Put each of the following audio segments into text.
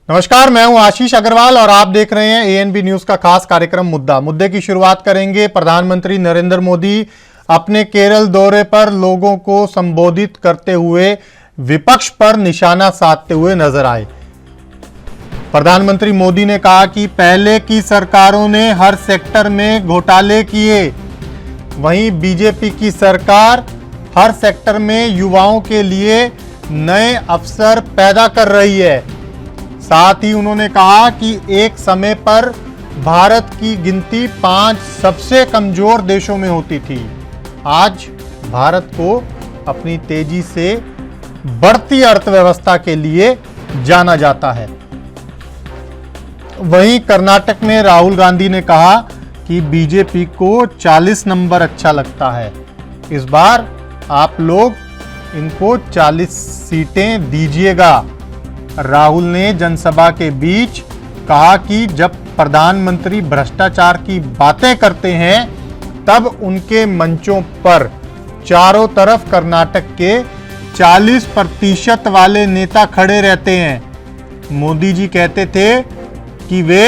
नमस्कार, मैं हूं आशीष अग्रवाल और आप देख रहे हैं एएनबी न्यूज का खास कार्यक्रम मुद्दे की शुरुआत करेंगे। प्रधानमंत्री नरेंद्र मोदी अपने केरल दौरे पर लोगों को संबोधित करते हुए विपक्ष पर निशाना साधते हुए नजर आए। प्रधानमंत्री मोदी ने कहा कि पहले की सरकारों ने हर सेक्टर में घोटाले किए, वहीं बीजेपी की सरकार हर सेक्टर में युवाओं के लिए नए अवसर पैदा कर रही है। साथ ही उन्होंने कहा कि एक समय पर भारत की गिनती 5 सबसे कमजोर देशों में होती थी। आज भारत को अपनी तेजी से बढ़ती अर्थव्यवस्था के लिए जाना जाता है। वहीं कर्नाटक में राहुल गांधी ने कहा कि बीजेपी को 40 नंबर अच्छा लगता है। इस बार आप लोग इनको 40 सीटें दीजिएगा। राहुल ने जनसभा के बीच कहा कि जब प्रधानमंत्री भ्रष्टाचार की बातें करते हैं तब उनके मंचों पर चारों तरफ कर्नाटक के 40% वाले नेता खड़े रहते हैं। मोदी जी कहते थे कि वे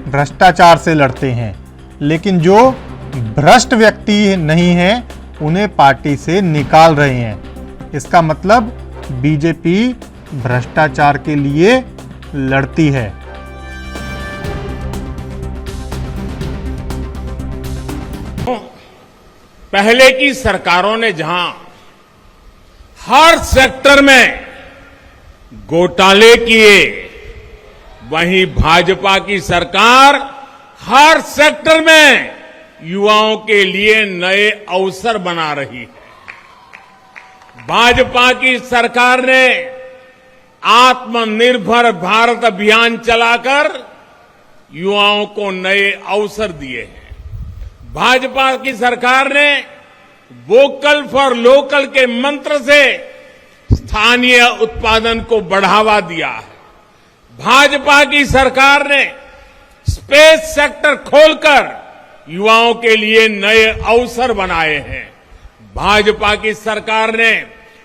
भ्रष्टाचार से लड़ते हैं, लेकिन जो भ्रष्ट व्यक्ति नहीं हैं उन्हें पार्टी से निकाल रहे हैं। इसका मतलब बीजेपी भ्रष्टाचार के लिए लड़ती है। पहले की सरकारों ने जहां हर सेक्टर में घोटाले किए, वहीं भाजपा की सरकार हर सेक्टर में युवाओं के लिए नए अवसर बना रही है। भाजपा की सरकार ने आत्मनिर्भर भारत अभियान चलाकर युवाओं को नए अवसर दिए हैं। भाजपा की सरकार ने वोकल फॉर लोकल के मंत्र से स्थानीय उत्पादन को बढ़ावा दिया है। भाजपा की सरकार ने स्पेस सेक्टर खोलकर युवाओं के लिए नए अवसर बनाए हैं। भाजपा की सरकार ने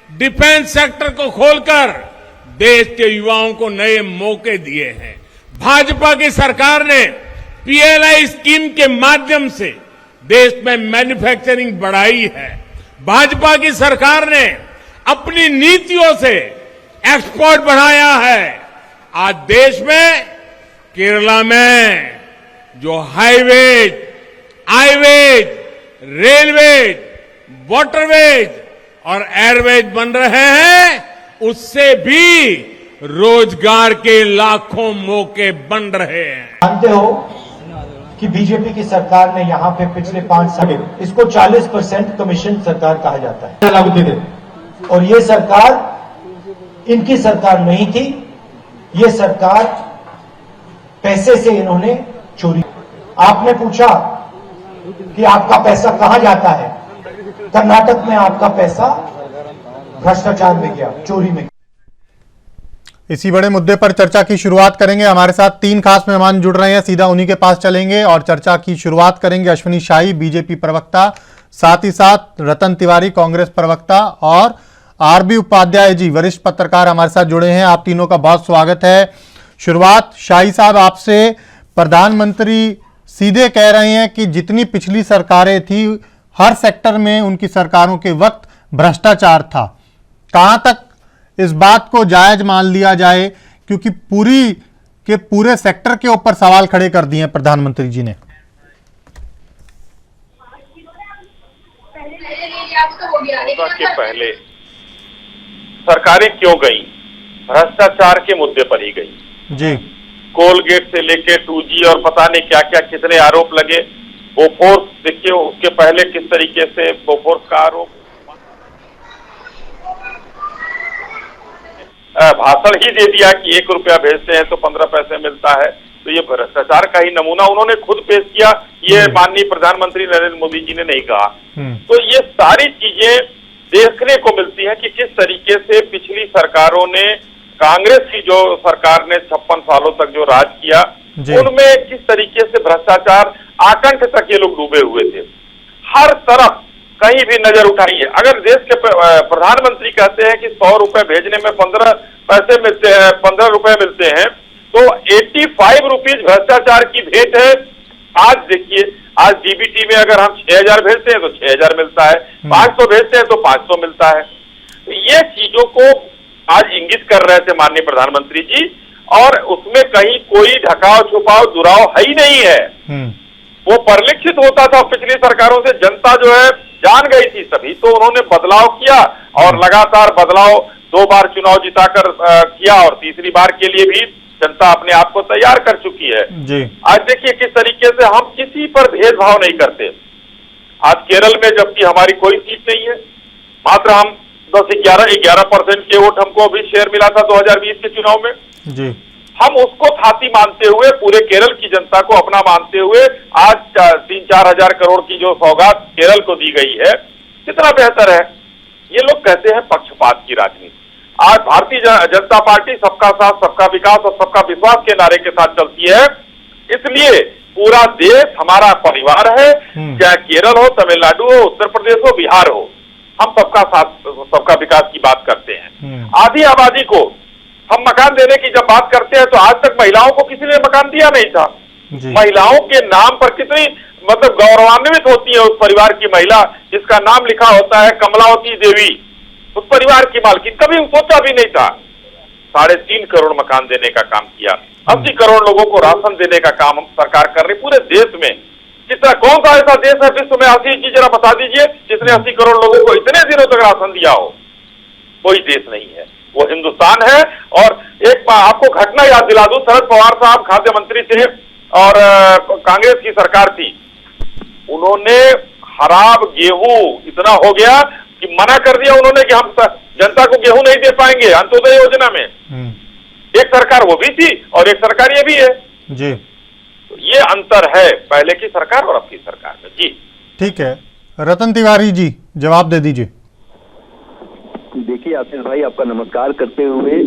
डिफेंस सेक्टर को खोलकर देश के युवाओं को नए मौके दिए हैं। भाजपा की सरकार ने पीएलआई स्कीम के माध्यम से देश में मैन्युफैक्चरिंग बढ़ाई है। भाजपा की सरकार ने अपनी नीतियों से एक्सपोर्ट बढ़ाया है। आज देश में केरला में जो हाईवेज, हाईवेज, रेलवेज, वाटरवेज और एयरवेज बन रहे हैं, उससे भी रोजगार के लाखों मौके बन रहे हैं। जानते हो कि बीजेपी की सरकार ने यहां पे पिछले 5 साल इसको 40% कमीशन सरकार कहा जाता है लागू दे, और ये सरकार इनकी सरकार नहीं थी। ये सरकार पैसे से इन्होंने चोरी। आपने पूछा कि आपका पैसा कहां जाता है। कर्नाटक में आपका पैसा भ्रष्टाचार में गया, चोरी में। इसी बड़े मुद्दे पर चर्चा की शुरुआत करेंगे। हमारे साथ 3 खास मेहमान जुड़ रहे हैं, सीधा उन्हीं के पास चलेंगे और चर्चा की शुरुआत करेंगे। अश्विनी शाही, बीजेपी प्रवक्ता, साथ ही साथ रतन तिवारी, कांग्रेस प्रवक्ता, और आरबी उपाध्याय जी, वरिष्ठ पत्रकार हमारे साथ जुड़े हैं। आप तीनों का बहुत स्वागत है। शुरुआत शाही साहब आपसे। प्रधानमंत्री सीधे कह रहे हैं कि जितनी पिछली सरकारें थी हर सेक्टर में उनकी सरकारों के वक्त भ्रष्टाचार था। कहां तक इस बात को जायज मान लिया जाए, क्योंकि पूरे सेक्टर के ऊपर सवाल खड़े कर दिए हैं प्रधानमंत्री जी ने। के पहले सरकारें क्यों गई? भ्रष्टाचार के मुद्दे पर ही गई जी। कोलगेट से लेके 2G और पता नहीं क्या क्या कितने आरोप लगे। बोफोर्स देखिए, उसके पहले किस तरीके से बोफोर्स का आरोप, भाषण ही दे दिया कि 1 रुपया भेजते हैं तो 15 पैसे मिलता है। तो ये भ्रष्टाचार का ही नमूना उन्होंने खुद पेश किया, ये माननीय प्रधानमंत्री नरेंद्र मोदी जी ने नहीं कहा। तो ये सारी चीजें देखने को मिलती है कि किस तरीके से पिछली सरकारों ने, कांग्रेस की जो सरकार ने 56 सालों तक जो राज किया, उनमें किस तरीके से भ्रष्टाचार आकंठ तक ये लोग डूबे हुए थे। हर तरफ कहीं भी नजर उठाइए, अगर देश के प्रधानमंत्री कहते हैं कि 100 रुपए भेजने में 15 पैसे मिलते हैं, 15 रुपए मिलते हैं, तो 85 रुपीज भ्रष्टाचार की भेंट है। आज देखिए, आज डीबीटी में अगर हम 6000 भेजते हैं तो 6000 मिलता है, 500 भेजते हैं तो 500 मिलता है। तो ये चीजों को आज इंगित कर रहे थे माननीय प्रधानमंत्री जी, और उसमें कहीं कोई ढकाव छुपाव दुराव है ही नहीं है। वो परिलक्षित होता था पिछली सरकारों से, जनता जो है जान गई थी सभी, तो उन्होंने बदलाव किया और लगातार बदलाव 2 बार चुनाव जिताकर किया, और तीसरी बार के लिए भी जनता अपने आप को तैयार कर चुकी है जी। आज देखिए किस तरीके से हम किसी पर भेदभाव नहीं करते। आज केरल में जबकि हमारी कोई सीट नहीं है, मात्र हम 11% के वोट हमको अभी शेयर मिला था 2020 के चुनाव में जी। हम उसको थाती मानते हुए, पूरे केरल की जनता को अपना मानते हुए आज 3-4 हजार करोड़ की जो सौगात केरल को दी गई है, कितना बेहतर है। ये लोग कहते हैं पक्षपात की राजनीति। आज भारतीय जनता पार्टी सबका साथ, सबका विकास और सबका विश्वास के नारे के साथ चलती है, इसलिए पूरा देश हमारा परिवार है। चाहे केरल हो, तमिलनाडु हो, उत्तर प्रदेश हो, बिहार हो, हम सबका साथ, सबका विकास की बात करते हैं। आधी आबादी को हम मकान देने की जब बात करते हैं तो आज तक महिलाओं को किसी ने मकान दिया नहीं था। महिलाओं के नाम पर कितनी मतलब गौरवान्वित होती है उस परिवार की महिला जिसका नाम लिखा होता है कमलावती देवी, उस परिवार की मालकिन। कभी सोचा भी नहीं था। 3.5 करोड़ मकान देने का काम किया, 80 करोड़ लोगों को राशन देने का काम हम सरकार कर रही पूरे देश में। कितना, कौन सा ऐसा देश है विश्व में, आशीष जी जरा बता दीजिए, जिसने 80 करोड़ लोगों को इतने दिनों तक राशन दिया हो? कोई देश नहीं है, वो हिंदुस्तान है। और एक आपको घटना याद दिला दूं, शरद पवार साहब खाद्य मंत्री थे और कांग्रेस की सरकार थी, उन्होंने खराब गेहूं इतना हो गया कि मना कर दिया उन्होंने कि हम जनता को गेहूं नहीं दे पाएंगे अंत्योदय योजना में। एक सरकार वो भी थी और एक सरकार ये भी है जी। तो ये अंतर है पहले की सरकार और अब की सरकार में जी। ठीक है, रतन तिवारी जी जवाब दे दीजिए। देखिए आशीष भाई, आपका नमस्कार करते हुए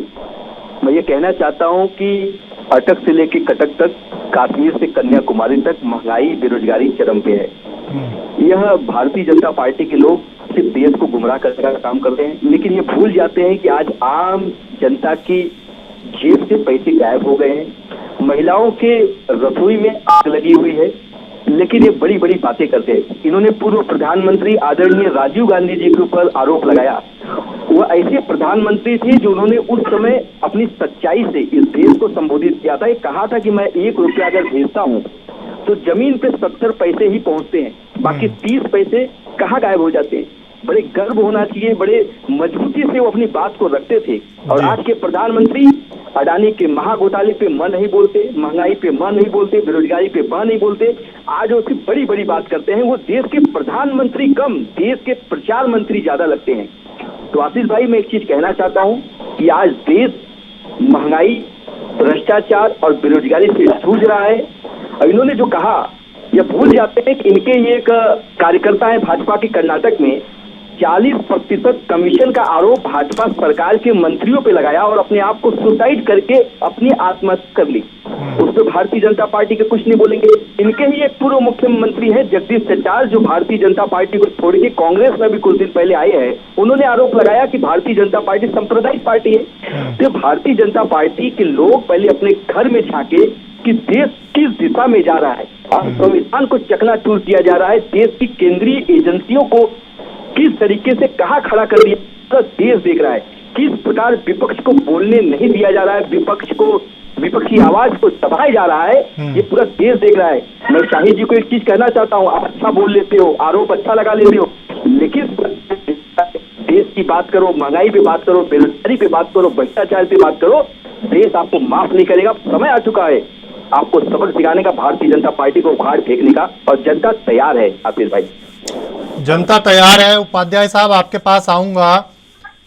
मैं ये कहना चाहता हूँ कि अटक से लेकर कटक तक, कश्मीर से कन्याकुमारी तक महंगाई, बेरोजगारी चरम पे है। यह भारतीय जनता पार्टी के लोग सिर्फ देश को गुमराह करने का काम करते हैं, लेकिन ये भूल जाते हैं कि आज आम जनता की जेब से पैसे गायब हो गए हैं। महिलाओं के रसोई में आग लगी हुई है, लेकिन ये बड़ी बड़ी बातें करते हैं। इन्होंने पूर्व प्रधानमंत्री आदरणीय राजीव गांधी जी के ऊपर आरोप लगाया। वो ऐसे प्रधानमंत्री थे जो उन्होंने उस समय अपनी सच्चाई से इस देश को संबोधित किया था। ये कहा था कि मैं 1 रुपया अगर भेजता हूँ तो जमीन पे 70 पैसे ही पहुंचते हैं, बाकी 30 पैसे कहाँ गायब हो जाते हैं। बड़े गर्व होना चाहिए, बड़े मजबूती से वो अपनी बात को रखते थे। और आज के प्रधानमंत्री अडानी के महाघोटाले पे मां नहीं बोलते, महंगाई पे मां नहीं बोलते, बेरोजगारी पे मां नहीं बोलते। आज वो सिर्फ बड़ी बड़ी बात करते हैं। वो देश के प्रधानमंत्री कम, देश के प्रचार मंत्री ज्यादा लगते हैं। तो आशीष भाई, मैं एक चीज कहना चाहता हूँ कि आज देश महंगाई, भ्रष्टाचार और बेरोजगारी से जूझ रहा है। और इन्होंने जो कहा, ये भूल जाते हैं कि इनके ये एक कार्यकर्ता है भाजपा के कर्नाटक में, 40% कमीशन का आरोप भाजपा सरकार के मंत्रियों पे लगाया और अपने आप को सुसाइड करके अपनी आत्महत्या कर ली। उस पर भारतीय जनता पार्टी के कुछ नहीं बोलेंगे। इनके ही एक पूर्व मुख्यमंत्री है जगदीश शेट्टार, जो भारतीय जनता पार्टी को छोड़ के कांग्रेस में भी कुछ दिन पहले आए हैं। उन्होंने आरोप लगाया कि भारतीय जनता पार्टी सांप्रदायिक पार्टी है। तो भारतीय जनता पार्टी के लोग पहले अपने घर में झांके कि देश किस दिशा में जा रहा है और संविधान को चकनाचूर किया जा रहा है। देश की केंद्रीय एजेंसियों को किस तरीके से कहाँ खड़ा कर दिया, पूरा देश देख रहा है। किस प्रकार विपक्ष को बोलने नहीं दिया जा रहा है, विपक्षी आवाज को दबाया जा रहा है, ये पूरा देश देख रहा है। मैं शाही जी को एक चीज कहना चाहता हूँ, आप अच्छा बोल लेते हो, आरोप अच्छा लगा लेते हो, लेकिन देश की बात करो, महंगाई पे बात करो, बेरोजगारी पे बात करो, भ्रष्टाचार पे बात करो, देश आपको माफ नहीं करेगा। समय आ चुका है आपको सबक सिखाने का, भारतीय जनता पार्टी को उखाड़ फेंकने का, और जनता तैयार है। आशीष भाई, जनता तैयार है। उपाध्याय साहब, आपके पास आऊंगा।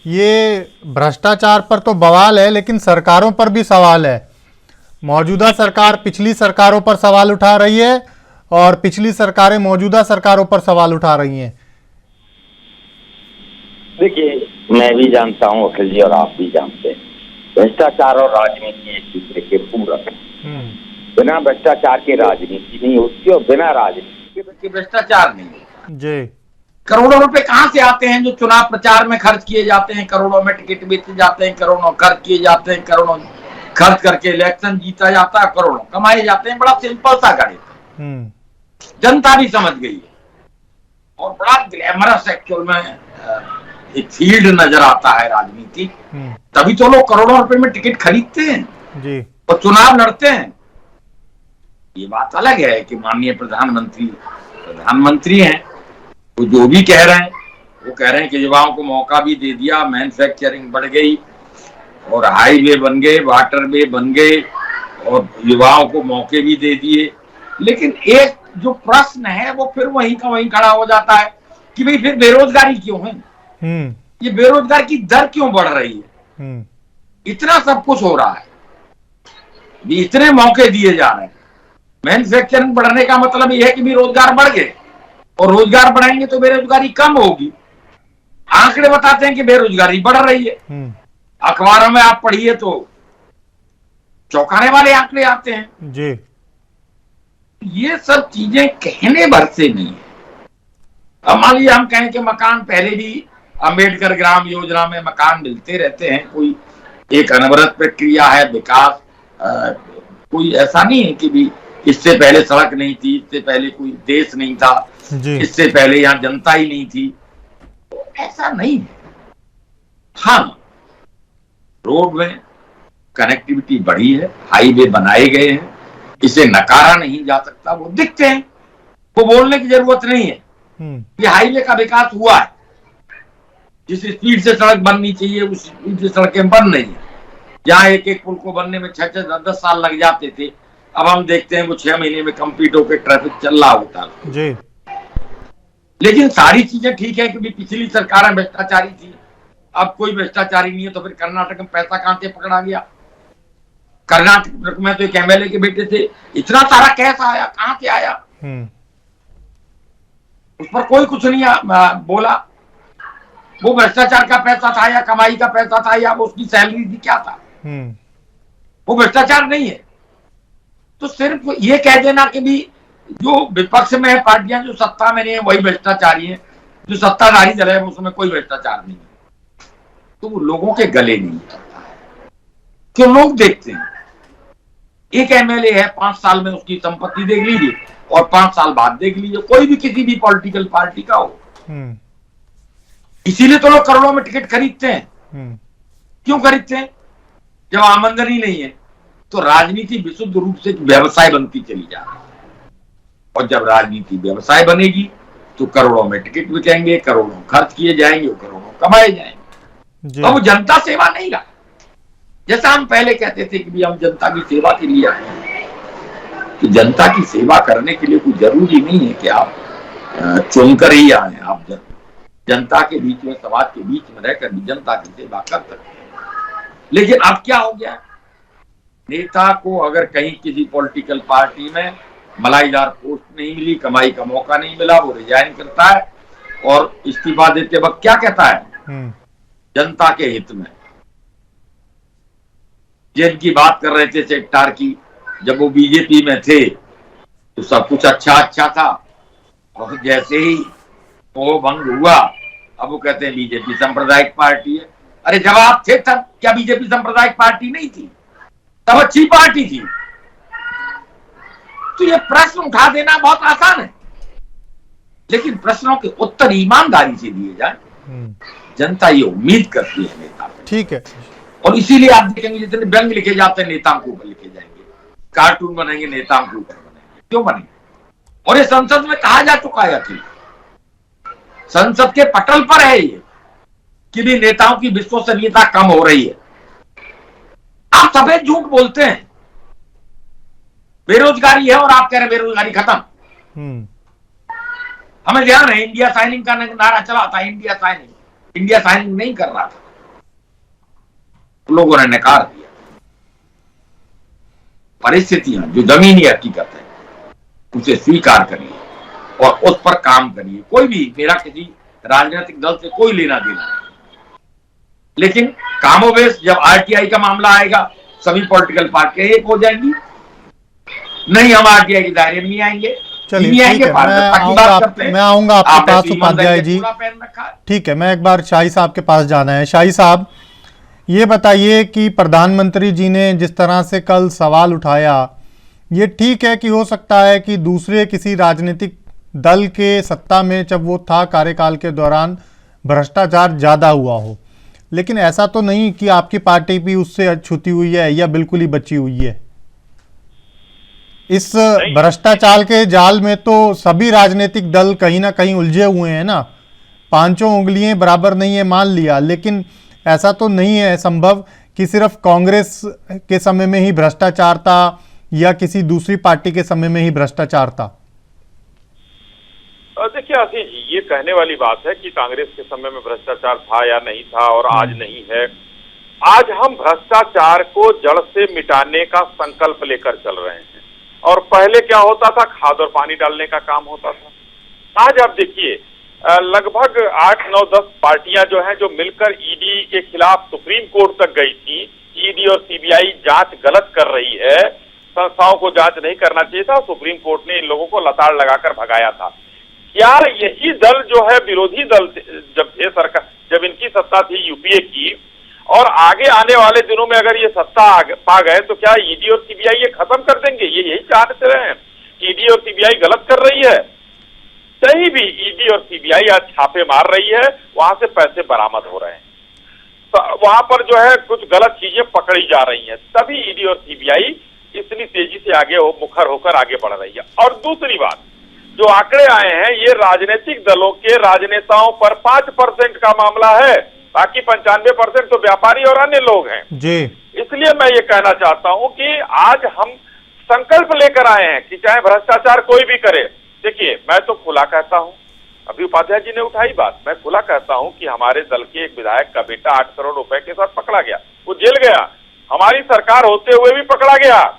ये भ्रष्टाचार पर तो बवाल है, लेकिन सरकारों पर भी सवाल है। मौजूदा सरकार पिछली सरकारों पर सवाल उठा रही है और पिछली सरकारें मौजूदा सरकारों पर सवाल उठा रही हैं। देखिए, मैं भी जानता हूं, अखिल जी और आप भी जानते हैं, भ्रष्टाचार और राजनीति एक दूसरे के पूरक है। बिना भ्रष्टाचार के राजनीति नहीं होती और बिना राजनीति के भ्रष्टाचार नहीं होता जी। करोड़ों रुपए कहां से आते हैं जो चुनाव प्रचार में खर्च किए जाते हैं, करोड़ों में टिकट बेचे जाते हैं, करोड़ों खर्च किए जाते हैं, करोड़ों खर्च करके इलेक्शन जीता जाता है, करोड़ों कमाए जाते हैं। बड़ा सिंपल सा गणित है, जनता भी समझ गई है और बड़ा ग्लैमरस एक्चुअल में एक फील्ड नजर आता है राजनीति। तभी तो लोग करोड़ों रुपए में टिकट खरीदते हैं जी और चुनाव लड़ते हैं। ये बात अलग है कि माननीय प्रधानमंत्री हैं, वो जो भी कह रहे हैं, वो कह रहे हैं कि युवाओं को मौका भी दे दिया, मैन्युफैक्चरिंग बढ़ गई और हाईवे बन गए, वाटरवे बन गए और युवाओं को मौके भी दे दिए। लेकिन एक जो प्रश्न है वो फिर वहीं का वहीं खड़ा हो जाता है कि भाई फिर बेरोजगारी क्यों है, ये बेरोजगार की दर क्यों बढ़ रही है? इतना सब कुछ हो रहा है, इतने मौके दिए जा रहे हैं, मैन्युफैक्चरिंग बढ़ने का मतलब यह है कि भी रोजगार बढ़ गए और रोजगार बढ़ाएंगे तो बेरोजगारी कम होगी। आंकड़े बताते हैं कि बेरोजगारी बढ़ रही है, अखबारों में आप पढ़िए तो चौंकाने वाले आंकड़े आते हैं जी। ये सब चीजें कहने भर से नहीं है। अब मान लीजिए हम कहें कि मकान, पहले भी अंबेडकर ग्राम योजना में मकान मिलते रहते हैं, कोई एक अनवरत प्रक्रिया है विकास, कोई ऐसा नहीं है कि भी इससे पहले सड़क नहीं थी, इससे पहले कोई देश नहीं था, इससे पहले यहाँ जनता ही नहीं थी, तो ऐसा नहीं है। हाँ, रोड में कनेक्टिविटी बढ़ी है, हाईवे बनाए गए हैं, इसे नकारा नहीं जा सकता, वो दिखते हैं, वो बोलने की जरूरत नहीं है। ये हाईवे का विकास हुआ है, जिस स्पीड से सड़क बननी चाहिए उस स्पीड से सड़कें बन रही है। जहां एक एक पुल को बनने में 6-6, 10-10 साल लग जाते थे, अब हम देखते हैं वो 6 महीने में कंप्लीट होकर ट्रैफिक चल रहा होता है जी। लेकिन सारी चीजें ठीक है कि पिछली सरकारें भ्रष्टाचारी थी, अब कोई भ्रष्टाचारी नहीं है, तो फिर कर्नाटक में पैसा कहां से पकड़ा गया? कर्नाटक में तो एक एमएलए के बेटे थे, इतना सारा कैश आया, कहां से आया? उस पर कोई कुछ नहीं बोला। वो भ्रष्टाचार का पैसा था या कमाई का पैसा था या वो उसकी सैलरी थी, क्या था? वो भ्रष्टाचार नहीं है। तो सिर्फ ये कह देना कि भी जो विपक्ष में है पार्टियां, जो सत्ता में नहीं है वही भ्रष्टाचारी है, जो सत्ताधारी दल है उसमें कोई भ्रष्टाचार नहीं है, तो वो लोगों के गले नहीं उतरता है। क्यों? लोग देखते हैं, एक एमएलए है, 5 साल में उसकी संपत्ति देख लीजिए और 5 साल बाद देख लीजिए, कोई भी किसी भी पॉलिटिकल पार्टी का हो। इसीलिए तो लोग करोड़ों में टिकट खरीदते हैं। क्यों खरीदते हैं? जब आमदनी नहीं है तो राजनीति विशुद्ध रूप से व्यवसाय बनती चली जा रही है, और जब राजनीति व्यवसाय बनेगी तो करोड़ों में टिकट बिकेंगे, करोड़ों खर्च किए जाएंगे, करोड़ों कमाए जाएंगे। अब जनता सेवा नहीं रहा। जैसा हम पहले कहते थे कि भी हम जनता की सेवा के लिए आए हैं, तो जनता की सेवा करने के लिए कोई जरूरी नहीं है कि आप चुनकर ही आए, आप जनता के बीच में, समाज के बीच में रहकर भी जनता की सेवा कर सकते हैं। लेकिन अब क्या हो गया, नेता को अगर कहीं किसी पॉलिटिकल पार्टी में मलाईदार पोस्ट नहीं मिली, कमाई का मौका नहीं मिला, वो रिजाइन करता है और इस्तीफा देते वक्त क्या कहता है? जनता के हित में। जिनकी बात कर रहे थे सेक्टर की, जब वो बीजेपी में थे तो सब कुछ अच्छा था, और जैसे ही वो भंग हुआ अब वो कहते हैं बीजेपी सांप्रदायिक पार्टी है। अरे जब आप थे तब क्या बीजेपी सांप्रदायिक पार्टी नहीं थी? तब अच्छी पार्टी थी। तो ये प्रश्न उठा देना बहुत आसान है, लेकिन प्रश्नों के उत्तर ईमानदारी से दिए जाए, जनता ये उम्मीद करती है नेता से। ठीक है। और इसीलिए आप देखेंगे जितने व्यंग लिखे जाते हैं नेताओं के ऊपर लिखे जाएंगे, कार्टून बनेंगे नेताओं के ऊपर बनेंगे। क्यों बनेंगे? और ये संसद में कहा जा चुका है, संसद के पटल पर है ये कि भी नेताओं की विश्वसनीयता कम हो रही है। आप सफेद झूठ बोलते हैं, बेरोजगारी है और आप कह रहे हैं बेरोजगारी खत्म। हमें ध्यान है इंडिया साइनिंग का नारा चला था, इंडिया साइनिंग नहीं कर रहा था, लोगों ने नकार दिया। परिस्थितियां जो जमीनी हकीकत है उसे स्वीकार करिए और उस पर काम करिए। कोई भी, मेरा किसी राजनीतिक दल से कोई लेना देना नहीं, लेकिन कामोवेश जब आरटीआई का मामला आएगा सभी पॉलिटिकल पार्टियां एक हो जाएंगी। नहीं, हम आरटीआई के दायरे में नहीं आएंगे। चलिए ठीक है, मैं आऊंगा आपके पास उपाध्याय जी। ठीक है, मैं एक बार शाही साहब के पास जाना है। शाही साहब, ये बताइए कि प्रधानमंत्री जी ने जिस तरह से कल सवाल उठाया, ये ठीक है कि हो सकता है कि दूसरे किसी राजनीतिक दल के सत्ता में जब वो था कार्यकाल के दौरान भ्रष्टाचार ज़्यादा हुआ हो, लेकिन ऐसा तो नहीं कि आपकी पार्टी भी उससे छूती हुई है या बिल्कुल ही बची हुई है। इस भ्रष्टाचार के जाल में तो सभी राजनीतिक दल कहीं ना कहीं उलझे हुए हैं ना। पांचों उंगलियां बराबर नहीं है मान लिया, लेकिन ऐसा तो नहीं है संभव कि सिर्फ कांग्रेस के समय में ही भ्रष्टाचार था या किसी दूसरी पार्टी के समय में ही भ्रष्टाचार था। देखिए आशीष जी, ये कहने वाली बात है कि कांग्रेस के समय में भ्रष्टाचार था या नहीं था और आज नहीं है। आज हम भ्रष्टाचार को जड़ से मिटाने का संकल्प लेकर चल रहे हैं, और पहले क्या होता था, खाद और पानी डालने का काम होता था। आज आप देखिए लगभग 8, 9, 10 पार्टियां जो हैं जो मिलकर ईडी के खिलाफ सुप्रीम कोर्ट तक गई थी। ईडी और सीबीआई जांच गलत कर रही है, संस्थाओं को जांच नहीं करना चाहिए था, सुप्रीम कोर्ट ने इन लोगों को लताड़ लगाकर भगाया था। क्या यही दल जो है विरोधी दल जब थे सरकार, जब इनकी सत्ता थी यूपीए की, और आगे आने वाले दिनों में अगर ये सत्ता पा गए तो क्या ईडी और सीबीआई ये खत्म कर देंगे? ये यही चाहते रहे हैं कि ईडी और सीबीआई गलत कर रही है। कहीं भी ईडी और सीबीआई आज छापे मार रही है, वहां से पैसे बरामद हो रहे हैं, तो वहां पर जो है कुछ गलत चीजें पकड़ी जा रही हैं, तभी ईडी और सीबीआई इतनी तेजी से आगे मुखर होकर आगे बढ़ रही है। और दूसरी बात, जो आंकड़े आए हैं ये राजनीतिक दलों के राजनेताओं पर 5% का मामला है, बाकी 95% तो व्यापारी और अन्य लोग हैं जी। इसलिए मैं ये कहना चाहता हूं कि आज हम संकल्प लेकर आए हैं कि चाहे भ्रष्टाचार कोई भी करे। देखिए मैं तो खुला कहता हूं, अभी उपाध्याय जी ने उठाई बात, मैं खुला कहता हूं कि हमारे दल के एक विधायक का बेटा 8 करोड़ रुपए के साथ पकड़ा गया, वो जेल गया, हमारी सरकार होते हुए भी पकड़ा गया।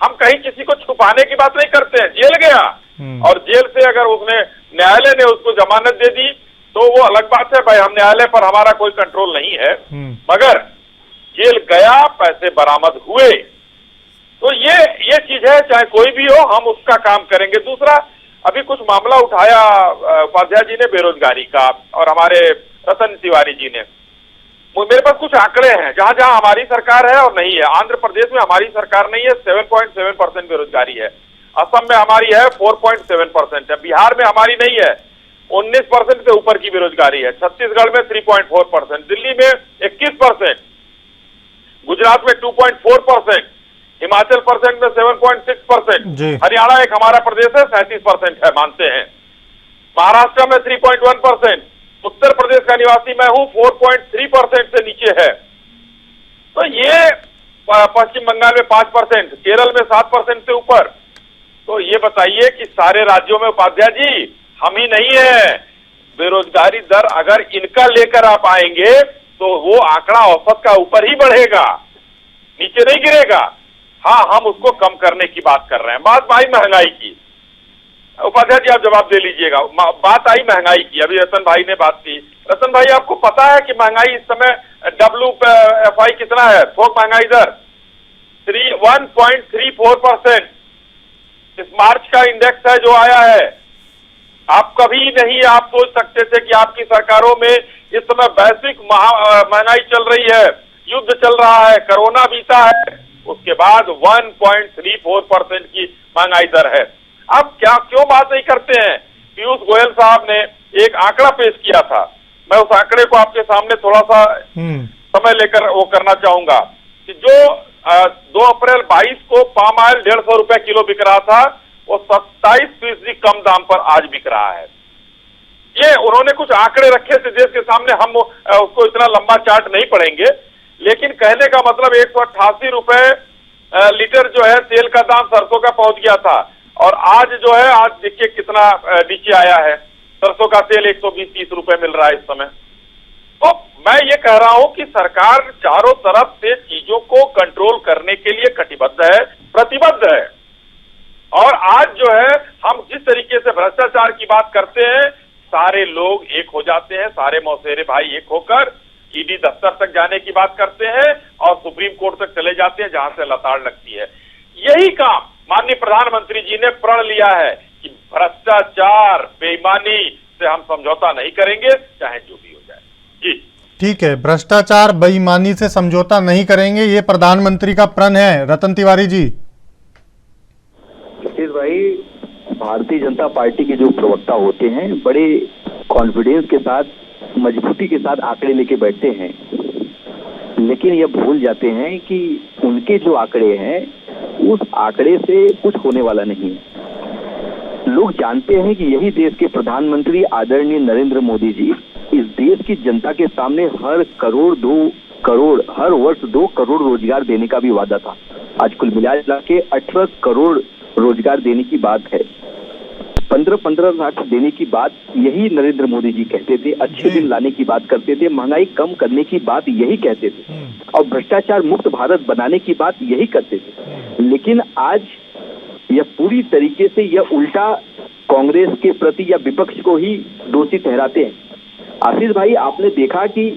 हम कहीं किसी को छुपाने की बात नहीं करते हैं, जेल गया, और जेल से अगर उसने न्यायालय ने उसको जमानत दे दी तो वो अलग बात है, भाई हम न्यायालय पर हमारा कोई कंट्रोल नहीं है, मगर जेल गया, पैसे बरामद हुए, तो ये चीज है, चाहे कोई भी हो हम उसका काम करेंगे। दूसरा, अभी कुछ मामला उठाया उपाध्याय जी ने बेरोजगारी का, और हमारे रतन तिवारी जी ने, मेरे पास कुछ आंकड़े हैं जहां जहां हमारी सरकार है और नहीं है। आंध्र प्रदेश में हमारी सरकार नहीं है, 7.7% बेरोजगारी है, असम में हमारी है 4.7% है, बिहार में हमारी नहीं है, 19% से ऊपर की बेरोजगारी है, छत्तीसगढ़ में 3.4%, दिल्ली में 21%, गुजरात में 2.4%, हिमाचल परसेंट में 7.6%, हरियाणा एक हमारा प्रदेश है 37% है, मानते हैं, महाराष्ट्र में 3.1%, उत्तर प्रदेश का निवासी मैं हूं 4.3% से नीचे है, तो ये पश्चिम बंगाल में 5%, केरल में 7% से ऊपर। तो ये बताइए कि सारे राज्यों में उपाध्याय जी हम ही नहीं है, बेरोजगारी दर अगर इनका लेकर आप आएंगे तो वो आंकड़ा औसत का ऊपर ही बढ़ेगा, नीचे नहीं गिरेगा। हाँ, हम उसको कम करने की बात कर रहे हैं। बात आई महंगाई की, उपाध्याय जी आप जवाब दे लीजिएगा। बात आई महंगाई की, अभी रतन भाई ने बात की। रतन भाई आपको पता है कि महंगाई इस समय WFI कितना है, थोक महंगाई दर 1.34%, इस मार्च का इंडेक्स है जो आया है। आप कभी नहीं आप सोच सकते थे कि आपकी सरकारों में इस समय वैश्विक महंगाई चल रही है, युद्ध चल रहा है, कोरोना बीता है, उसके बाद 1.34% की महंगाई दर है। आप क्यों बात नहीं करते हैं? पीयूष गोयल साहब ने एक आंकड़ा पेश किया था, मैं उस आंकड़े को आपके सामने थोड़ा सा समय लेकर वो करना चाहूंगा कि जो 2 अप्रैल 22 को पाम ऑयल 150 रुपए किलो बिक रहा था, वो 27% कम दाम पर आज बिक रहा है। ये उन्होंने कुछ आंकड़े रखे थे देश के सामने, हम उसको इतना लंबा चार्ट नहीं पढ़ेंगे, लेकिन कहने का मतलब 188 रुपए लीटर जो है तेल का दाम सरसों का पहुंच गया था, और आज जो है, आज देखिए कितना नीचे आया है, सरसों का तेल 120-130 रुपए मिल रहा है इस समय। तो मैं ये कह रहा हूं कि सरकार चारों तरफ से चीजों को कंट्रोल करने के लिए कटिबद्ध है, प्रतिबद्ध है, और आज जो है हम जिस तरीके से भ्रष्टाचार की बात करते हैं, सारे लोग एक हो जाते हैं, सारे मौसेरे भाई एक होकर ईडी दफ्तर तक जाने की बात करते हैं और सुप्रीम कोर्ट तक चले जाते हैं जहां से लताड़ लगती है। यही काम माननीय प्रधानमंत्री जी ने प्रण लिया है कि भ्रष्टाचार, बेईमानी से हम समझौता नहीं करेंगे, चाहे जो भी हो जाए। जी ठीक है, भ्रष्टाचार बेईमानी से समझौता नहीं करेंगे, ये प्रधानमंत्री का प्रण है। रतन तिवारी जी। इस भाई, भारतीय जनता पार्टी के जो प्रवक्ता होते हैं बड़े कॉन्फिडेंस के साथ, मजबूती के साथ आंकड़े लेके बैठते हैं, लेकिन ये भूल जाते हैं कि उनके जो आंकड़े हैं उस आंकड़े से कुछ होने वाला नहीं है। लोग जानते हैं कि यही देश के प्रधानमंत्री आदरणीय नरेंद्र मोदी जी इस देश की जनता के सामने हर हर वर्ष 2 करोड़ रोजगार देने का भी वादा था। आज कुल मिला के 18 करोड़ रोजगार देने की बात है। 15-15 लाख देने की बात यही नरेंद्र मोदी जी कहते थे। अच्छे दिन लाने की बात करते थे, महंगाई कम करने की बात यही कहते थे, और भ्रष्टाचार मुक्त भारत बनाने की बात यही करते थे। लेकिन आज यह पूरी तरीके से यह उल्टा कांग्रेस के प्रति या विपक्ष को ही दोषी ठहराते हैं। आशीष भाई, आपने देखा कि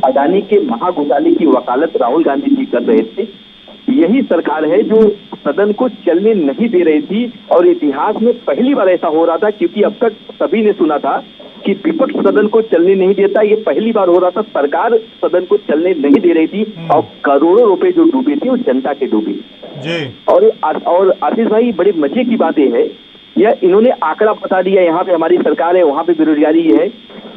अडानी के महाघोटाले की वकालत राहुल गांधी जी कर रहे थे। यही सरकार है जो सदन को चलने नहीं दे रही थी, और इतिहास में पहली बार ऐसा हो रहा था, क्योंकि अब तक सभी ने सुना था कि विपक्ष सदन को चलने नहीं देता। ये पहली बार हो रहा था, सरकार सदन को चलने नहीं दे रही थी, और करोड़ों रुपए जो डूबे थे वो जनता के डूबे जी। और आशीष भाई, बड़े मजे की बात यह है, यह इन्होंने आंकड़ा बता दिया, यहाँ पे हमारी सरकार है, वहां पे बेरोजगारी है।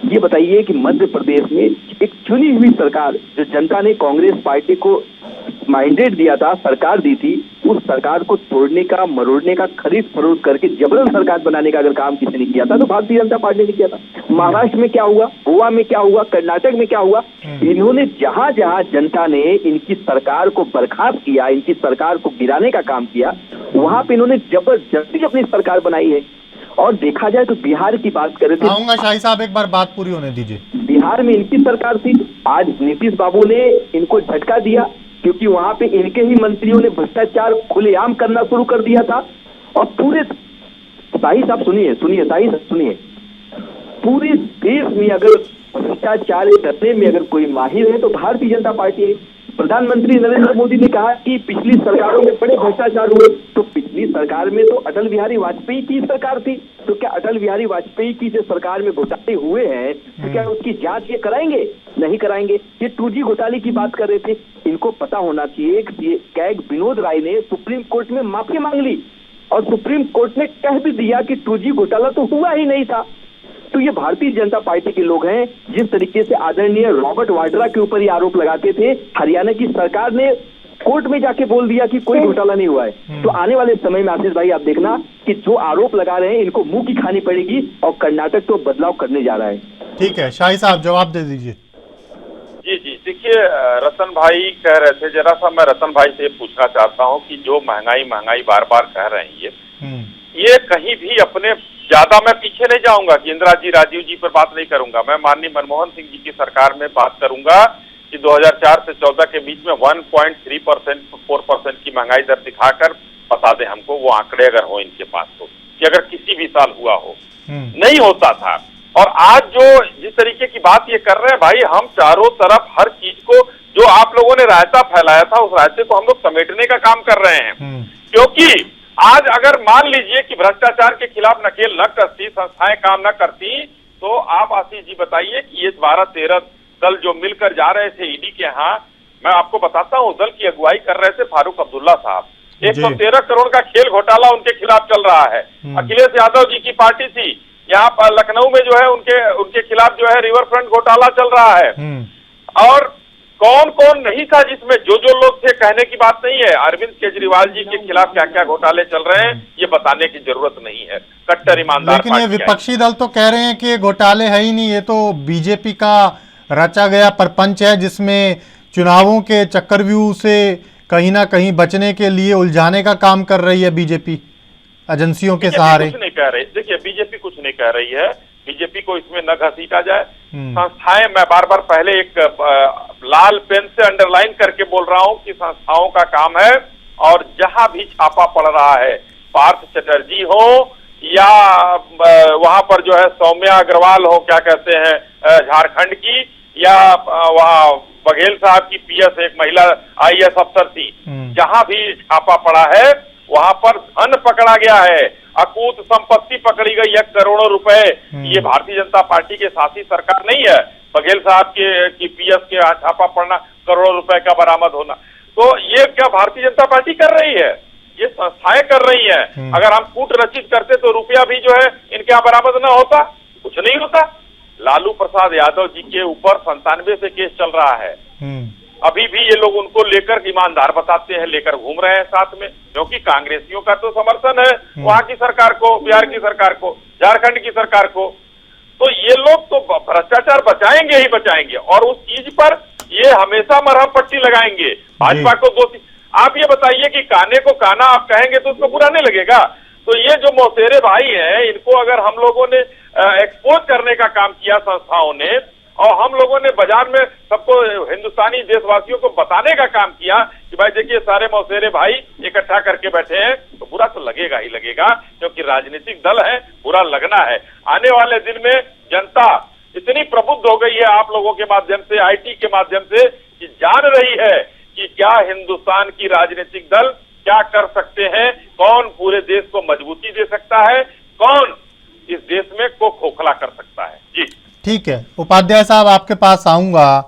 ये बताइए कि मध्य प्रदेश में एक चुनी हुई सरकार, जो जनता ने कांग्रेस पार्टी को मैंडेट दिया था, सरकार दी थी, उस सरकार को तोड़ने का, मरोड़ने का, खरीद फरोख्त करके जबरन सरकार बनाने का अगर काम किसी ने किया था तो भारतीय जनता पार्टी ने किया था। महाराष्ट्र में क्या हुआ, गोवा में क्या हुआ, कर्नाटक में क्या हुआ, इन्होंने जहां जहां जनता ने इनकी सरकार को बर्खास्त किया, इनकी सरकार को गिराने का काम किया, वहां पे इन्होंने जबरदस्ती अपनी सरकार बनाई है। और देखा जाए तो बिहार की बात करें तो, आऊंगा शाही साहब, एक बार बात पूरी होने दीजिए। बिहार में इनकी सरकार थी, आज नीतीश बाबू ने इनको झटका दिया, क्योंकि वहां पे इनके ही मंत्रियों ने भ्रष्टाचार खुलेआम करना शुरू कर दिया था। और पूरे, शाही साहब सुनिए, पूरे देश में अगर भ्रष्टाचार करने में अगर कोई माहिर है तो भारतीय जनता पार्टी है। प्रधानमंत्री नरेंद्र मोदी ने कहा कि पिछली सरकारों में बड़े भ्रष्टाचार हुए, तो पिछली सरकार में तो अटल बिहारी वाजपेयी की सरकार थी, तो क्या अटल बिहारी वाजपेयी की जो सरकार में घोटाले हुए हैं तो क्या उसकी जांच ये कराएंगे? नहीं कराएंगे। ये 2G घोटाले की बात कर रहे थे, इनको पता होना चाहिए कि कैग विनोद राय ने सुप्रीम कोर्ट में माफी मांग ली, और सुप्रीम कोर्ट ने कह भी दिया कि 2G घोटाला तो हुआ ही नहीं था। तो ये भारतीय जनता पार्टी के लोग हैं, जिस तरीके से आदरणीय रॉबर्ट वाड्रा के ऊपर ये आरोप लगाते थे, हरियाणा की सरकार ने कोर्ट में जाके बोल दिया कि कोई घोटाला नहीं हुआ है। तो आने वाले समय में आशीष भाई आप देखना कि जो आरोप लगा रहे हैं इनको मुंह की खानी पड़ेगी, और कर्नाटक तो बदलाव करने जा रहा है। ठीक है, शाही साहब जवाब दे दीजिए। जी, देखिए, रतन भाई कह रहे थे, जरा सा मैं रतन भाई से पूछना चाहता हूँ कि जो महंगाई बार बार कह रहे हैं ये कहीं भी अपने, ज्यादा मैं पीछे नहीं जाऊंगा कि इंदिरा जी, राजीव जी पर बात नहीं करूंगा, मैं माननीय मनमोहन सिंह जी की सरकार में बात करूंगा कि 2004 से 14 के बीच में 1.3%, 4% की महंगाई दर दिखाकर बता दें हमको, वो आंकड़े अगर हो इनके पास तो, कि अगर किसी भी साल हुआ हो। नहीं होता था। और आज जो जिस तरीके की बात ये कर रहे हैं भाई, हम चारों तरफ हर चीज को, जो आप लोगों ने रायता फैलाया था उस रायते को हम लोग समेटने का काम कर रहे हैं। क्योंकि आज अगर मान लीजिए कि भ्रष्टाचार के खिलाफ नकेल न कसती, संस्थाएं काम न करती, तो आप आशीष जी बताइए कि ये 12-13 दल जो मिलकर जा रहे थे ईडी के यहाँ, मैं आपको बताता हूँ, दल की अगुवाई कर रहे थे फारूक अब्दुल्ला साहब। 113 करोड़ का खेल घोटाला उनके खिलाफ चल रहा है। अखिलेश यादव जी की पार्टी थी, यहाँ पर लखनऊ में जो है उनके खिलाफ जो है रिवर फ्रंट घोटाला चल रहा है। और कौन कौन नहीं था जिसमें, जो लोग थे, कहने की बात नहीं है। अरविंद केजरीवाल जी के खिलाफ क्या क्या घोटाले चल रहे हैं ये बताने की जरूरत नहीं है। कट्टर ईमानदार, लेकिन ये विपक्षी दल तो कह रहे हैं कि ये घोटाले है ही नहीं, ये तो बीजेपी का रचा गया परपंच है, जिसमें चुनावों के चक्रव्यूह से कहीं ना कहीं बचने के लिए उलझाने का काम कर रही है बीजेपी एजेंसियों के सहारे। कुछ नहीं कह रही, देखिए बीजेपी कुछ नहीं कह रही है, बीजेपी को इसमें न घसीटा जाए। संस्थाएं, मैं बार बार पहले एक लाल पेन से अंडरलाइन करके बोल रहा हूं कि संस्थाओं का काम है, और जहां भी छापा पड़ रहा है, पार्थ चटर्जी हो या वहां पर जो है सौम्या अग्रवाल हो, क्या कहते हैं झारखंड की, या वहां बघेल साहब की पीएस एक महिला IAS अफसर थी, जहां भी छापा पड़ा है वहां पर धन पकड़ा गया है, अकूत संपत्ति पकड़ी गई है, करोड़ों रुपए। ये भारतीय जनता पार्टी के शासी सरकार नहीं है, बघेल साहब की पीएफ के छापा पड़ना, करोड़ों रुपए का बरामद होना। तो ये क्या भारतीय जनता पार्टी कर रही है? ये संस्थाएं कर रही हैं। अगर हम कूट रचित करते तो रुपया भी जो है इनके यहाँ बरामद न होता, कुछ नहीं होता। लालू प्रसाद यादव जी के ऊपर 97 से केस चल रहा है। अभी भी ये लोग उनको लेकर ईमानदार बताते हैं, लेकर घूम रहे हैं साथ में, क्योंकि कांग्रेसियों का तो समर्थन है वहां की सरकार को, बिहार की सरकार को, झारखंड की सरकार को। तो ये लोग तो भ्रष्टाचार बचाएंगे ही बचाएंगे, और उस चीज पर ये हमेशा मरहम पट्टी लगाएंगे। भाजपा को आप ये बताइए कि काने को काना आप कहेंगे तो उसको बुरा नहीं लगेगा? तो ये जो मौसेरे भाई हैं, इनको अगर हम लोगों ने एक्सपोज करने का काम किया संस्थाओं ने, और हम लोगों ने बाजार में सबको, हिंदुस्तानी देशवासियों को बताने का काम किया कि भाई देखिए सारे मौसेरे भाई इकट्ठा करके बैठे हैं, तो बुरा तो लगेगा ही लगेगा, क्योंकि राजनीतिक दल है, बुरा लगना है। आने वाले दिन में जनता इतनी प्रबुद्ध हो गई है आप लोगों के माध्यम से, आईटी के माध्यम से, कि जान रही है कि क्या हिंदुस्तान की राजनीतिक दल क्या कर सकते हैं, कौन पूरे देश को मजबूती दे सकता है, कौन इस देश में को खोखला कर सकता है। जी ठीक है, उपाध्याय साहब आपके पास आऊंगा,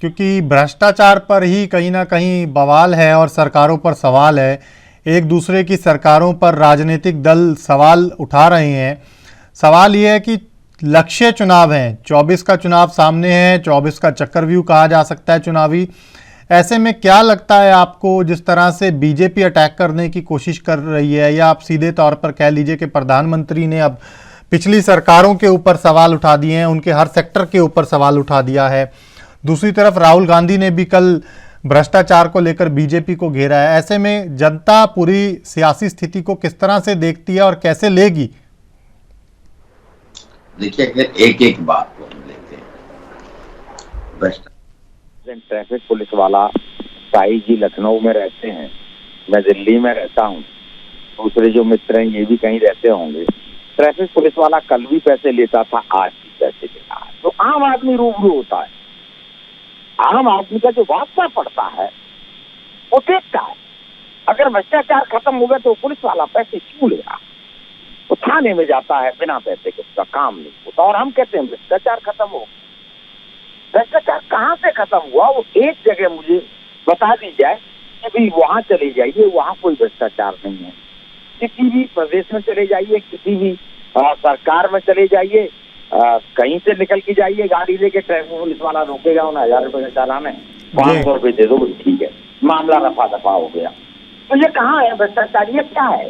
क्योंकि भ्रष्टाचार पर ही कहीं ना कहीं बवाल है और सरकारों पर सवाल है। एक दूसरे की सरकारों पर राजनीतिक दल सवाल उठा रहे हैं। सवाल ये है कि लक्ष्य चुनाव हैं, 24 का चुनाव सामने है, 24 का चक्रव्यूह कहा जा सकता है चुनावी। ऐसे में क्या लगता है आपको, जिस तरह से बीजेपी अटैक करने की कोशिश कर रही है, या आप सीधे तौर पर कह लीजिए कि प्रधानमंत्री ने अब पिछली सरकारों के ऊपर सवाल उठा दिए हैं, उनके हर सेक्टर के ऊपर सवाल उठा दिया है। दूसरी तरफ राहुल गांधी ने भी कल भ्रष्टाचार को लेकर बीजेपी को घेरा है। ऐसे में जनता पूरी सियासी स्थिति को किस तरह से देखती है और कैसे लेगी? देखिए, एक एक बात को हम लेते हैं। ट्रैफिक पुलिस वाला साई जी लखनऊ में रहते हैं, मैं दिल्ली में रहता हूँ, दूसरे जो मित्र हैं ये भी कहीं रहते होंगे। ट्रैफिक पुलिस वाला कल भी पैसे लेता था, आज भी पैसे लेता है। तो आम आदमी रूबरू होता है, आम आदमी का जो वास्ता पड़ता है वो देखता है। अगर भ्रष्टाचार खत्म हो गया तो पुलिस वाला पैसे क्यों लेगा? वो थाने में जाता है, बिना पैसे के उसका काम नहीं होता। और हम कहते हैं भ्रष्टाचार खत्म हो। भ्रष्टाचार कहाँ से खत्म हुआ? वो एक जगह मुझे बता दी जाए कि भाई वहां चले जाइए, वहां कोई भ्रष्टाचार नहीं है। किसी भी प्रदेश में चले जाइए, किसी भी सरकार में चले जाइए, कहीं से निकल के जाइए, गाड़ी लेके ट्रैफिक पुलिस वाला रोकेगा, उन्हें 1000 रुपए का चालान है, 500 रुपए दे दो, ठीक है, मामला रफा दफा हो गया। तो ये कहाँ है भ्रष्टाचार? ये क्या है?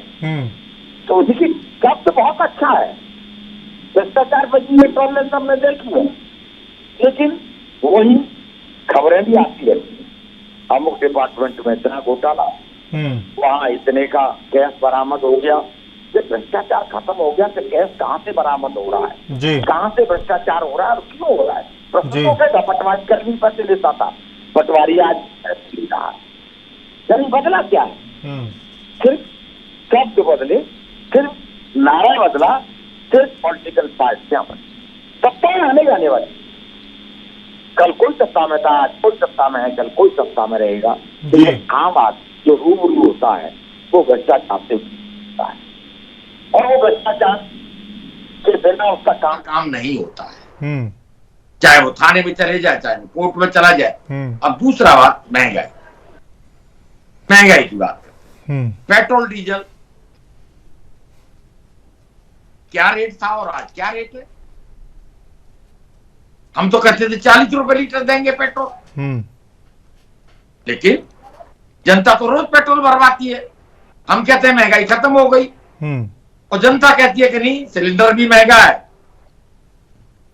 तो देखिए, शब्द बहुत अच्छा है, भ्रष्टाचार पर ट्रोल सबने देखी है, लेकिन वही खबरें भी आती रहती है। अमुक डिपार्टमेंट में इतना घोटाला, वहाँ इतने का गैस बरामद हो गया। जब भ्रष्टाचार खत्म हो गया तो गैस कहाँ से बरामद हो रहा है, कहाँ से भ्रष्टाचार हो रहा है और क्यों हो रहा है? प्रश्नों का पटवारी कर्मी पैसे लेता था, पटवारी आज पैसे ले रहा है। यानी बदला क्या है? सिर्फ शब्द बदले, सिर्फ नारा बदला, सिर्फ पॉलिटिकल पार्टियां बदली। सत्ता आने जाने वाली, कल कोई सत्ता में था, आज कोई सत्ता में है, कल कोई सत्ता में रहेगा। लेकिन आम आदमी जो रूबरू होता है वो भ्रष्टाचार से होता है, और वो भ्रष्टाचार से बिना उसका काम नहीं होता है। चाहे वो थाने में चले जाए, चाहे वो कोर्ट में चला जाए। अब दूसरा बात, महंगाई की बात करें। पेट्रोल डीजल क्या रेट था और आज क्या रेट है? हम तो कहते थे 40 रुपए लीटर देंगे पेट्रोल, लेकिन जनता तो रोज पेट्रोल भरवाती है। हम कहते हैं महंगाई खत्म हो गई, और जनता कहती है कि नहीं, सिलेंडर भी महंगा है,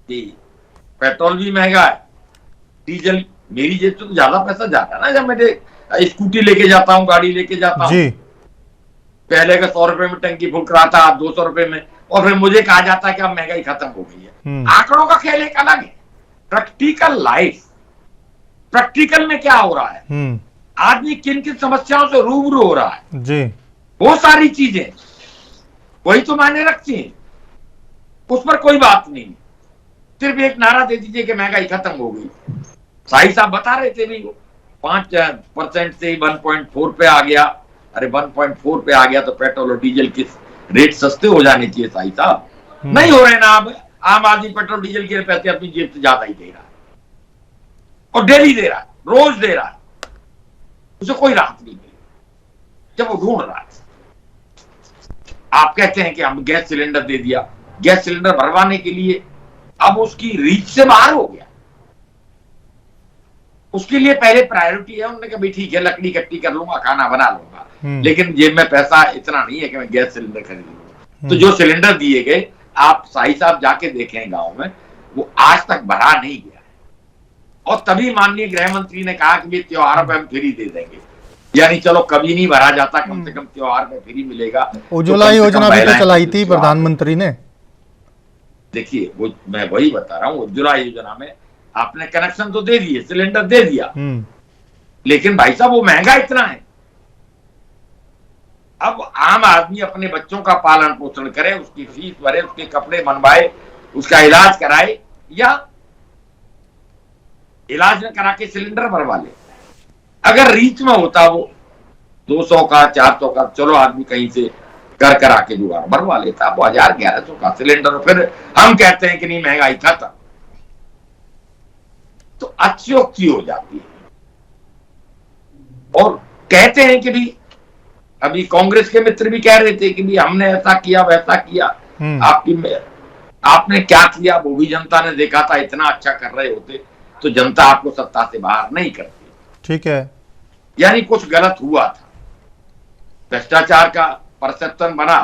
पेट्रोल भी महंगा है, डीजल। मेरी जेब से तो ज्यादा पैसा जाता है ना, जब मैं स्कूटी लेके जाता हूँ, गाड़ी लेके जाता हूँ। पहले का 100 रुपए में टंकी फुल कराता, 200 रुपए में, और फिर मुझे कहा जाता है कि अब महंगाई खत्म हो गई है। आंकड़ों का खेल एक अलग है, प्रैक्टिकल लाइफ, प्रैक्टिकल में क्या हो रहा है, आदमी किन किन समस्याओं से रूबरू हो रहा है जी, वो सारी चीजें वही तो मायने रखती हैं। उस पर कोई बात नहीं, सिर्फ एक नारा दे दीजिए कि महंगाई खत्म हो गई। साहिब साहब बता रहे थे भी, 5% से 1.4 पे आ गया। अरे 1.4 पे आ गया तो पेट्रोल और डीजल के रेट सस्ते हो जाने चाहिए साहिब साहब, नहीं हो रहे ना। अब आम आदमी पेट्रोल डीजल के पैसे अपनी जेब से ज्यादा ही दे रहा है। और डेली दे रहा है, रोज दे रहा है, उसे कोई राहत नहीं मिली जब वो ढूंढ रहा है। आप कहते हैं कि हम गैस सिलेंडर दे दिया, गैस सिलेंडर भरवाने के लिए अब उसकी रीच से बाहर हो गया। उसके लिए पहले प्रायोरिटी है, उन्होंने कहा भाई ठीक है लकड़ी इकट्ठी कर लूंगा, खाना बना लूंगा, लेकिन जेब में पैसा इतना नहीं है कि मैं गैस सिलेंडर खरीद लूंगा। तो जो सिलेंडर दिए गए, आप साहिब साहब जाके देखें गांव में, वो आज तक भरा नहीं गया है। और तभी माननीय गृह मंत्री ने कहा कि त्योहारों पे हम फ्री दे देंगे, यानी चलो कभी नहीं भरा जाता, कम से कम त्योहार में फ्री मिलेगा। उज्ज्वला योजना भी तो चलाई थी प्रधानमंत्री ने। देखिए वो मैं वही बता रहा हूँ, उज्ज्वला योजना में आपने कनेक्शन तो दे दिए, सिलेंडर दे दिया, लेकिन भाई साहब वो महंगा इतना है। अब आम आदमी अपने बच्चों का पालन पोषण करे, उसकी फीस भरे, उसके कपड़े बनवाए, उसका इलाज कराए, या इलाज न करा के सिलेंडर भरवा ले। अगर रीच में होता वो 200 का 400 का, चलो आदमी कहीं से कर करा के जुगाड़ भरवा लेता। वो 1000-1100 का सिलेंडर, फिर हम कहते हैं कि नहीं महंगाई खत्म, तो अत्योक्ति हो जाती है। और कहते हैं कि भी अभी कांग्रेस के मित्र भी कह रहे थे कि भी हमने ऐसा किया वैसा किया, आपने क्या किया वो भी जनता ने देखा था। इतना अच्छा कर रहे होते तो जनता आपको सत्ता से बाहर नहीं करती। ठीक है, यानी कुछ गलत हुआ था, भ्रष्टाचार का परसेप्शन बना।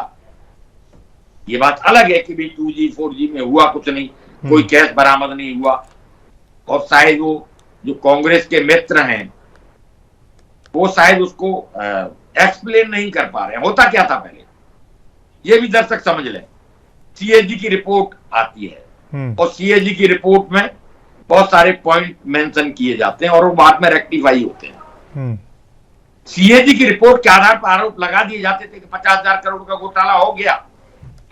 ये बात अलग है कि भी 2G 4G में हुआ कुछ नहीं, कोई केस बरामद नहीं हुआ। और शायद वो जो कांग्रेस के मित्र हैं वो शायद उसको एक्सप्लेन नहीं कर पा रहे हैं। होता क्या था पहले, ये भी दर्शक समझ लें। CAG की रिपोर्ट आती है और CAG की रिपोर्ट में बहुत सारे पॉइंट मेंशन किए जाते हैं और वो बाद में रेक्टिफाई होते हैं। CAG की रिपोर्ट के आधार पर आरोप लगा दिए जाते थे कि 50,000 करोड़ का घोटाला हो गया।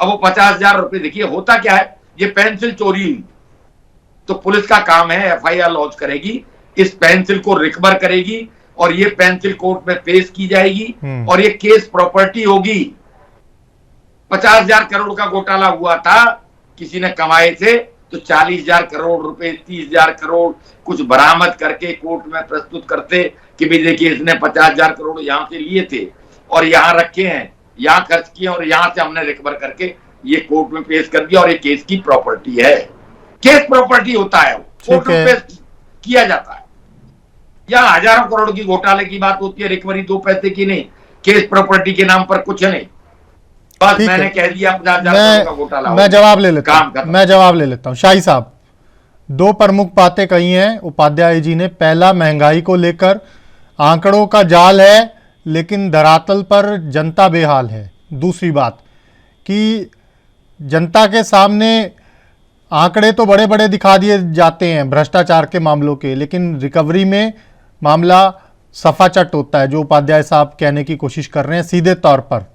अब वो 50,000 रुपए, देखिए होता क्या है, ये पेंसिल चोरी हुई तो पुलिस का काम है FIR लॉन्च करेगी, इस पेंसिल को रिकवर करेगी और ये पेंसिल कोर्ट में पेश की जाएगी और ये केस प्रॉपर्टी होगी। 50,000 करोड़ का घोटाला हुआ था, किसी ने कमाए थे तो 40,000 करोड़ रुपए, 30,000 करोड़ कुछ बरामद करके कोर्ट में प्रस्तुत करते कि भी देखिए इसने 50,000 करोड़ यहां से लिए थे और यहां रखे हैं, यहां खर्च किए और यहां से हमने रिकवर करके ये कोर्ट में पेश कर दिया और ये केस की प्रॉपर्टी है। केस प्रॉपर्टी होता है, कोर्ट में पेश किया जाता है। या हजारों करोड़ की घोटाले की बात होती है, रिकवरी 2 पैसे की नहीं, केस प्रॉपर्टी के नाम पर कुछ नहीं। बस मैंने कह दिया 50,000 करोड़ का घोटाला। मैं जवाब ले लेता हूं। शाही साहब, 2 प्रमुख बातें कही हैं उपाध्याय जी ने। पहला, महंगाई को लेकर आंकड़ों का जाल है लेकिन धरातल पर जनता बेहाल है। दूसरी बात कि जनता के सामने आंकड़े तो बड़े बड़े दिखा दिए जाते हैं भ्रष्टाचार के मामलों के, लेकिन रिकवरी में मामला सफाचट होता है, जो उपाध्याय साहब कहने की कोशिश कर रहे हैं सीधे तौर पर।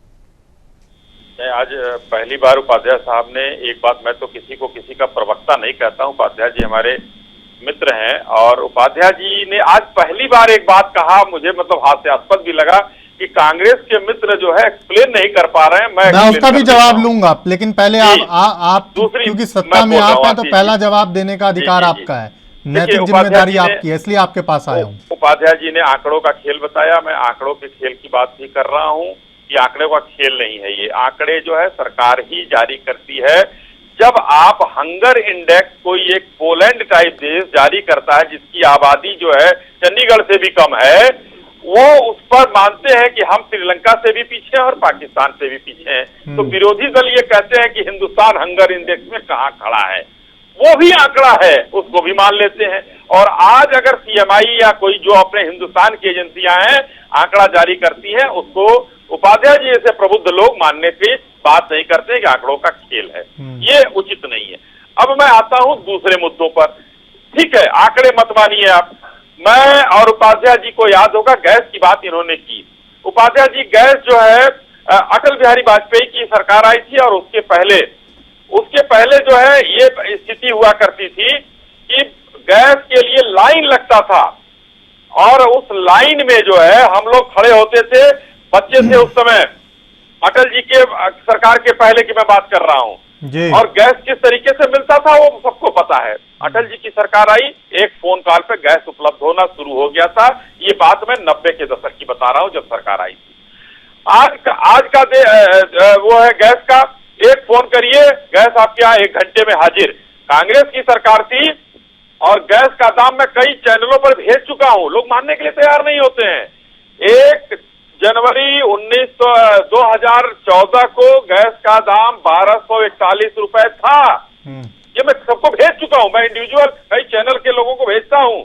आज पहली बार उपाध्याय साहब ने एक बात, मैं तो किसी को किसी का प्रवक्ता नहीं कहता हूं, उपाध्याय जी हमारे मित्र हैं, और उपाध्याय जी ने आज पहली बार एक बात कहा, मुझे मतलब हास्यास्पद भी लगा कि कांग्रेस के मित्र जो है एक्सप्लेन नहीं कर पा रहे हैं। मैं उसका भी जवाब लूंगा, लेकिन पहले आप क्योंकि सत्ता में आप हैं तो पहला जवाब देने का अधिकार आपका है, नैतिक जिम्मेदारी आपकी है, इसलिए आपके पास आया हूँ। उपाध्याय जी ने आंकड़ों का खेल बताया, मैं आंकड़ों के खेल की बात भी कर रहा हूँ। ये आंकड़ों का खेल नहीं है, ये आंकड़े जो है सरकार ही जारी करती है। जब आप हंगर इंडेक्स, कोई एक पोलैंड टाइप देश जारी करता है जिसकी आबादी जो है चंडीगढ़ से भी कम है, वो उस पर मानते हैं कि हम श्रीलंका से भी पीछे हैं और पाकिस्तान से भी पीछे हैं, तो विरोधी दल ये कहते हैं कि हिंदुस्तान हंगर इंडेक्स में कहाँ खड़ा है। वो भी आंकड़ा है, उसको भी मान लेते हैं। और आज अगर CMI या कोई जो अपने हिंदुस्तान की एजेंसियां हैं आंकड़ा जारी करती हैं, उसको उपाध्याय जी जैसे प्रबुद्ध लोग मानने की बात नहीं करते कि आंकड़ों का खेल है, ये उचित नहीं है। अब मैं आता हूं दूसरे मुद्दों पर। ठीक है, आंकड़े मत मानिए आप। मैं और उपाध्याय जी को याद होगा गैस की बात इन्होंने की। उपाध्याय जी, गैस जो है अटल बिहारी वाजपेयी की सरकार आई थी और उसके पहले जो है ये स्थिति हुआ करती थी कि गैस के लिए लाइन लगता था और उस लाइन में जो है हम लोग खड़े होते थे, बच्चे थे उस समय, अटल जी के सरकार के पहले की मैं बात कर रहा हूं। जी। और गैस किस तरीके से मिलता था वो सबको पता है। अटल जी की सरकार आई, एक फोन कॉल पे गैस उपलब्ध होना शुरू हो गया था। ये बात मैं 90 के दशक की बता रहा हूं, जब सरकार आई थी। आज का वो है गैस का, एक फोन करिए गैस आपके यहाँ 1 घंटे में हाजिर। कांग्रेस की सरकार थी और गैस का दाम मैं कई चैनलों पर भेज चुका हूं, लोग मानने के लिए तैयार नहीं होते हैं। 1 जनवरी 2014 को गैस का दाम 1241 रुपए था। ये मैं सबको भेज चुका हूं, मैं इंडिविजुअल कई चैनल के लोगों को भेजता हूं,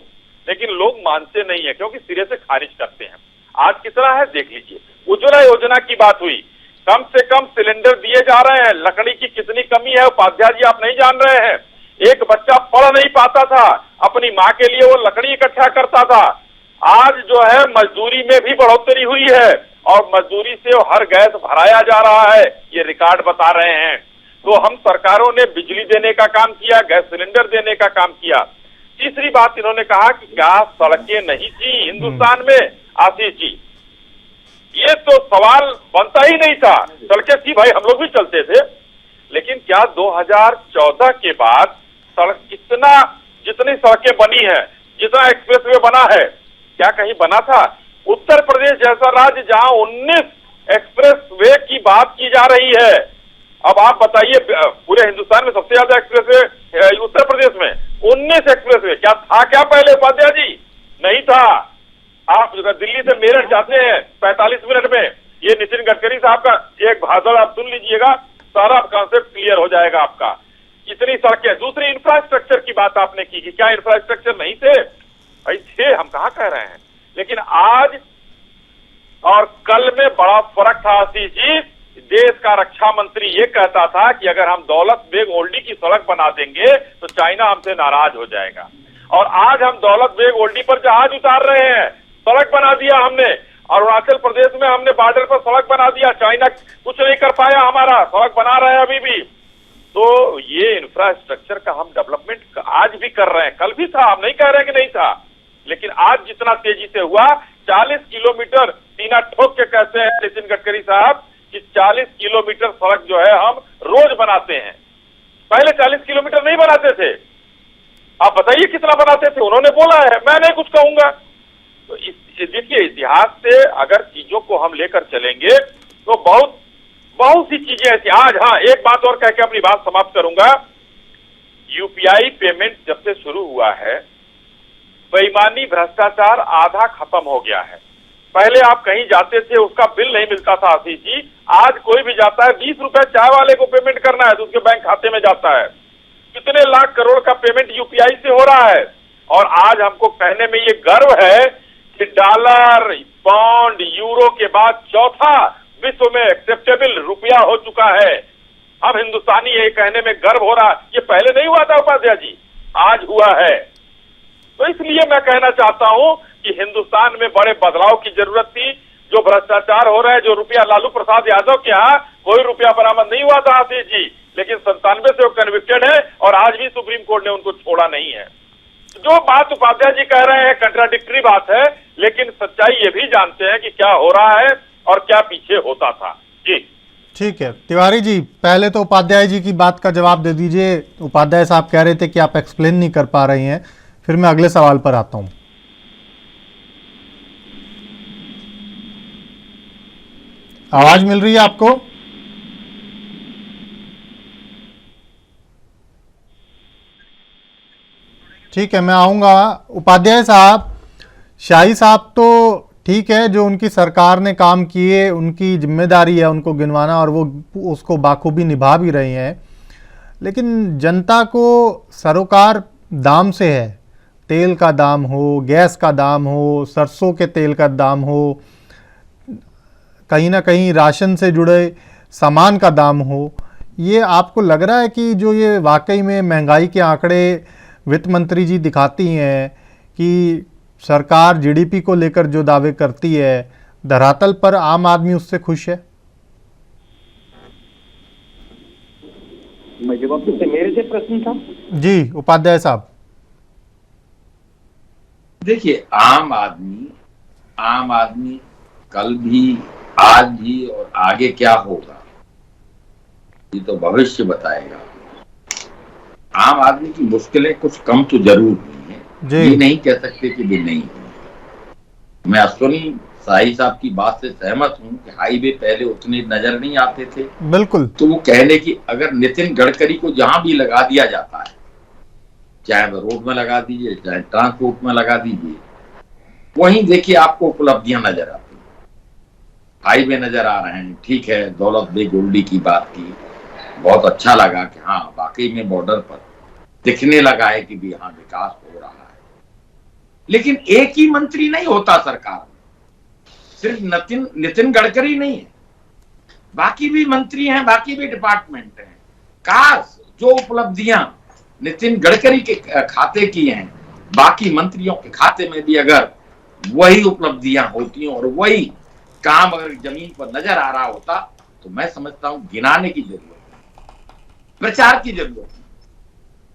लेकिन लोग मानते नहीं है क्योंकि सिरे से खारिज करते हैं। आज कितना है देख लीजिए। उज्ज्वला योजना की बात हुई, कम से कम सिलेंडर दिए जा रहे हैं। लकड़ी की कितनी कमी है उपाध्याय जी आप नहीं जान रहे हैं। एक बच्चा पढ़ नहीं पाता था, अपनी माँ के लिए वो लकड़ी इकट्ठा करता था। आज जो है मजदूरी में भी बढ़ोतरी हुई है और मजदूरी से हर गैस भराया जा रहा है, ये रिकॉर्ड बता रहे हैं। तो हम सरकारों ने बिजली देने का काम किया, गैस सिलेंडर देने का काम किया। तीसरी बात इन्होंने कहा कि क्या सड़कें नहीं थी हिंदुस्तान में, आशीष जी? ये तो सवाल बनता ही नहीं था। सड़कें थी भाई, हम लोग भी चलते थे, लेकिन क्या 2014 के बाद सड़क जितनी सड़कें बनी है, जितना एक्सप्रेसवे बना है, क्या कहीं बना था? उत्तर प्रदेश जैसा राज्य जहां 19 एक्सप्रेसवे की बात की जा रही है, अब आप बताइए पूरे हिंदुस्तान में सबसे ज्यादा एक्सप्रेसवे उत्तर प्रदेश में 19 एक्सप्रेसवे। क्या था क्या पहले उपाध्याय जी? नहीं था। आप दिल्ली से मेरठ जाते हैं 45 मिनट में, ये नितिन गडकरी साहब का एक भाषण आप सुन लीजिएगा, सारा कॉन्सेप्ट क्लियर हो जाएगा आपका। इतनी सड़कें। दूसरी इंफ्रास्ट्रक्चर की बात आपने की कि क्या इंफ्रास्ट्रक्चर नहीं थे? भाई थे, हम कहां कह रहे हैं, लेकिन आज और कल में बड़ा फर्क था आशीष जी। देश का रक्षा मंत्री ये कहता था कि अगर हम दौलत बेग ओल्डी की सड़क बना देंगे तो चाइना हमसे नाराज हो जाएगा, और आज हम दौलत बेग ओल्डी पर जहाज उतार रहे हैं। सड़क बना दिया हमने, अरुणाचल प्रदेश में हमने बॉर्डर पर सड़क बना दिया, चाइना कुछ नहीं कर पाया हमारा, सड़क बना रहे हैं अभी भी। तो ये इंफ्रास्ट्रक्चर का हम डेवलपमेंट आज भी कर रहे हैं, कल भी था, हम नहीं कह रहे कि नहीं था, लेकिन आज जितना तेजी से हुआ। 40 किलोमीटर सीना ठोक के कहते हैं नितिन गडकरी साहब कि 40 किलोमीटर सड़क जो है हम रोज बनाते हैं। पहले 40 किलोमीटर नहीं बनाते थे, आप बताइए कितना बनाते थे? उन्होंने बोला है, मैं नहीं कुछ कहूंगा। तो देखिए, इतिहास से अगर चीजों को हम लेकर चलेंगे तो बहुत सी चीजें ऐसी। आज हाँ, एक बात और कह के अपनी बात समाप्त करूंगा। यूपीआई पेमेंट जब से शुरू हुआ है, बेईमानी भ्रष्टाचार आधा खत्म हो गया है। पहले आप कहीं जाते थे, उसका बिल नहीं मिलता था आशीष जी। आज कोई भी जाता है, 20 रुपए चाय वाले को पेमेंट करना है तो उसके बैंक खाते में जाता है। कितने लाख करोड़ का पेमेंट यूपीआई से हो रहा है। और आज हमको कहने में ये गर्व है कि डॉलर, पाउंड, यूरो के बाद चौथा विश्व में एक्सेप्टेबल रुपया हो चुका है। अब हिंदुस्तानी ये कहने में गर्व हो रहा, ये पहले नहीं हुआ था उपाध्याय जी, आज हुआ है। तो इसलिए मैं कहना चाहता हूं कि हिंदुस्तान में बड़े बदलाव की जरूरत थी। जो भ्रष्टाचार हो रहा है, जो रुपया लालू प्रसाद यादव के यहाँ कोई रुपया बरामद नहीं हुआ था आशीष जी, लेकिन 97 से वो कन्विक्टेड है और आज भी सुप्रीम कोर्ट ने उनको छोड़ा नहीं है। जो बात उपाध्याय जी कह रहे हैं कंट्राडिक्टरी बात है, लेकिन सच्चाई ये भी जानते हैं कि क्या हो रहा है और क्या पीछे होता था। जी ठीक है तिवारी जी, पहले तो उपाध्याय जी की बात का जवाब दे दीजिए। उपाध्याय साहब कह रहे थे कि आप एक्सप्लेन नहीं कर पा रही हैं, फिर मैं अगले सवाल पर आता हूं। आवाज मिल रही है आपको? ठीक है, मैं आऊंगा। उपाध्याय साहब, शाही साहब तो ठीक है, जो उनकी सरकार ने काम किए उनकी जिम्मेदारी है उनको गिनवाना, और वो उसको बाखूबी निभा भी रही हैं, लेकिन जनता को सरोकार दाम से है। तेल का दाम हो, गैस का दाम हो, सरसों के तेल का दाम हो, कहीं ना कहीं राशन से जुड़े सामान का दाम हो। ये आपको लग रहा है कि जो ये वाकई में महंगाई के आंकड़े वित्त मंत्री जी दिखाती हैं कि सरकार जीडीपी को लेकर जो दावे करती है, धरातल पर आम आदमी उससे खुश है? मैं जवाब दूं, मेरे से प्रश्न था जी उपाध्याय साहब। देखिए, आम आदमी कल भी, आज भी और आगे क्या होगा, ये तो भविष्य बताएगा। आम आदमी की मुश्किलें कुछ कम तो जरूर हुई हैं, ये नहीं कह सकते कि भी नहीं हुई। मैं अश्विनी शाही साहब की बात से सहमत हूं कि हाईवे पहले उतने नजर नहीं आते थे। बिल्कुल। तो वो कहने की अगर नितिन गडकरी को जहां भी लगा दिया जाता है, चाहे वो रोड में लगा दीजिए, चाहे ट्रांसपोर्ट में लगा दीजिए, वहीं देखिए आपको उपलब्धियां नजर आती हैं, हाईवे नजर आ रहे हैं। ठीक है, दौलत बेग ओल्डी की बात की, बहुत अच्छा लगा कि हाँ वाकई में बॉर्डर पर दिखने लगा है कि भी हाँ विकास हो रहा है। लेकिन एक ही मंत्री नहीं होता सरकार में, सिर्फ नितिन गडकरी नहीं है, बाकी भी मंत्री हैं, बाकी भी डिपार्टमेंट हैं। काश जो उपलब्धियां नितिन गडकरी के खाते की हैं, बाकी मंत्रियों के खाते में भी अगर वही उपलब्धियां होती और वही काम अगर जमीन पर नजर आ रहा होता, तो मैं समझता हूं गिनाने की जरूरत है, प्रचार की जरूरत है।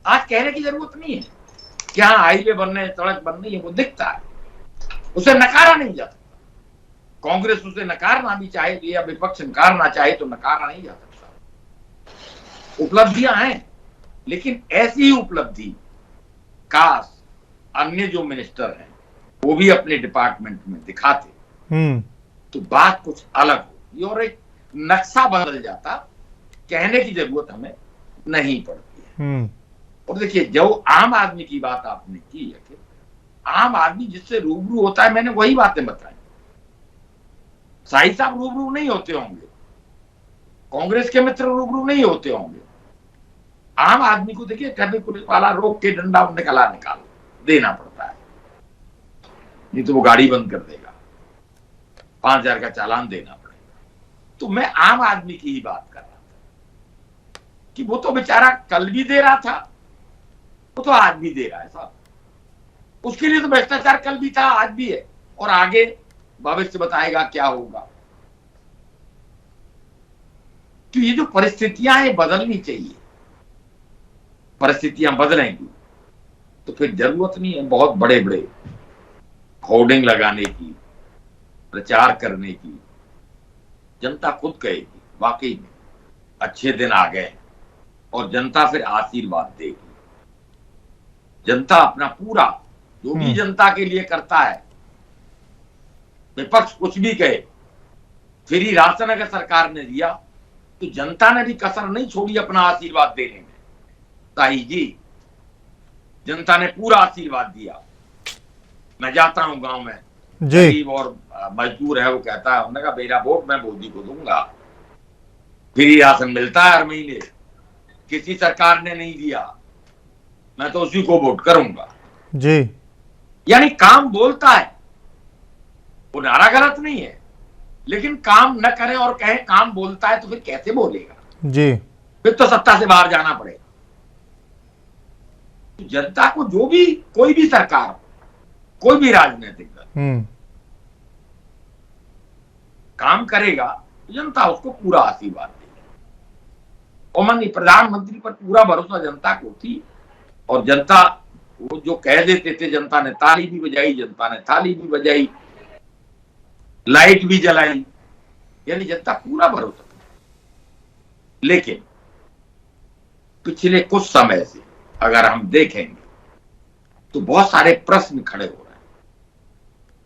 आज कहने की जरूरत नहीं है कि हाँ हाईवे बन रहे हैं, सड़क बन रही है, वो दिखता है, उसे नकारा नहीं जा सकता। कांग्रेस उसे नकारना भी चाहे या विपक्ष नकारना चाहे तो नकारा नहीं जा सकता। उपलब्धियां हैं, लेकिन ऐसी ही उपलब्धि काश अन्य जो मिनिस्टर हैं वो भी अपने डिपार्टमेंट में दिखाते तो बात कुछ अलग होती और एक नक्शा बदल जाता। कहने की जरूरत हमें नहीं पड़ती है। और देखिए, जो आम आदमी की बात आपने की है कि आम आदमी जिससे रूबरू होता है, मैंने वही बातें बताई। शाही साहब रूबरू नहीं होते होंगे, कांग्रेस के मित्र रूबरू नहीं होते होंगे। आम आदमी को देखिए, कभी पुलिस वाला रोक के डंडा निकाल देना पड़ता है, नहीं तो वो गाड़ी बंद कर देगा, 5,000 का चालान देना पड़ेगा। तो मैं आम आदमी की ही बात कर रहा था कि वो तो बेचारा कल भी दे रहा था, वो तो आज भी दे रहा है साहब। उसके लिए तो भ्रष्टाचार कल भी था, आज भी है, और आगे भविष्य बताएगा क्या होगा। तो ये जो परिस्थितियां हैं बदलनी चाहिए। परिस्थितियां बदलेंगी तो फिर जरूरत नहीं है बहुत बड़े बड़े होर्डिंग लगाने की, प्रचार करने की। जनता खुद कहेगी वाकई में अच्छे दिन आ गए, और जनता फिर आशीर्वाद देगी। जनता अपना पूरा जो भी जनता के लिए करता है, विपक्ष कुछ भी कहे, फ्री राशन अगर सरकार ने दिया तो जनता ने भी कसर नहीं छोड़ी अपना आशीर्वाद देने में। ताई जी, जनता ने पूरा आशीर्वाद दिया। मैं जाता हूं गांव में, गरीब और मजदूर है, वो कहता है, उन्होंने कहा मेरा वोट मैं मोदी को दूंगा। फ्री राशन मिलता है हर महीने, किसी सरकार ने नहीं दिया, मैं तो उसी को वोट करूंगा जी। यानी काम बोलता है, वो नारा गलत नहीं है, लेकिन काम न करे और कहे काम बोलता है तो फिर कैसे बोलेगा जी। फिर तो सत्ता से बाहर जाना पड़ेगा। तो जनता को जो भी कोई भी सरकार, कोई भी राजनीतिक दल काम करेगा तो जनता उसको पूरा आशीर्वाद देगी। और माननीय प्रधानमंत्री पर पूरा भरोसा जनता को थी, और जनता वो जो कह देते थे, जनता ने ताली भी बजाई, जनता ने थाली भी बजाई, लाइट भी जलाई, यानी जनता पूरा भरोसा था। लेकिन पिछले कुछ समय से अगर हम देखेंगे तो बहुत सारे प्रश्न खड़े हो रहे हैं,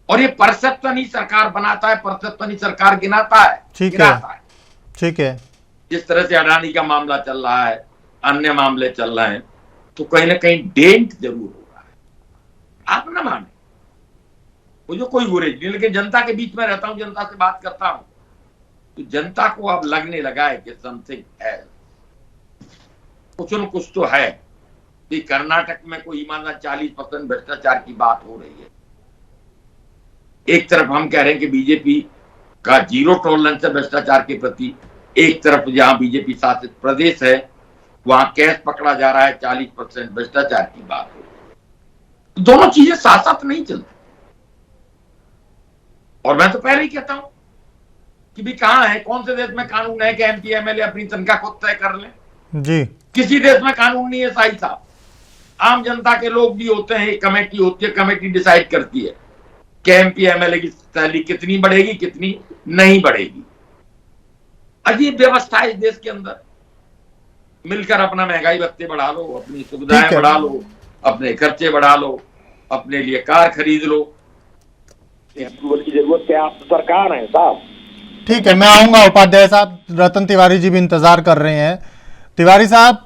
और ये परसेप्शन ही सरकार बनाता है, परसेप्शन ही सरकार गिनाता है। ठीक है, ठीक है। जिस तरह से अडानी का मामला चल रहा है, अन्य मामले चल रहे हैं, तो कहीं ना कहीं डेंट जरूर हो रहा है। आप ना माने मुझे कोई गुरेज नहीं, लेकिन जनता के बीच में रहता हूं, जनता से बात करता हूं, तो जनता को अब लगने लगा है कि समथिंग है, कुछ न कुछ तो है। कि कर्नाटक में कोई ईमानदार 40% भ्रष्टाचार की बात हो रही है। एक तरफ हम कह रहे हैं कि बीजेपी का 0 टॉलरेंस है भ्रष्टाचार के प्रति, एक तरफ जहां बीजेपी शासित प्रदेश है वहां कैश पकड़ा जा रहा है, 40% भ्रष्टाचार की बात हो रही है। दोनों चीजें साथ साथ नहीं चलती। और मैं तो पहले ही कहता हूं कि भी कहां है, कौन से देश में कानून है कि एमपी एमएलए अपनी तनख्वाह खुद तय कर लें? जी, किसी देश में कानून नहीं है शाही साहब। आम जनता के लोग भी होते हैं, एक कमेटी होती है, कमेटी डिसाइड करती है कि एमपी एमएलए की सैलरी कितनी बढ़ेगी, कितनी नहीं बढ़ेगी। अजीब व्यवस्था है इस देश के अंदर। मिलकर अपना महंगाई भत्ते बढ़ा लो, अपनी ठीक सुविधाएं है। बढ़ा लो, अपने खर्चे बढ़ा लो, अपने लिए कार खरीद लो। अप्रूवल की जरूरत क्या, आप सरकार है साहब। ठीक है, मैं आऊंगा उपाध्याय साहब। रतन तिवारी जी भी इंतजार कर रहे हैं। तिवारी साहब,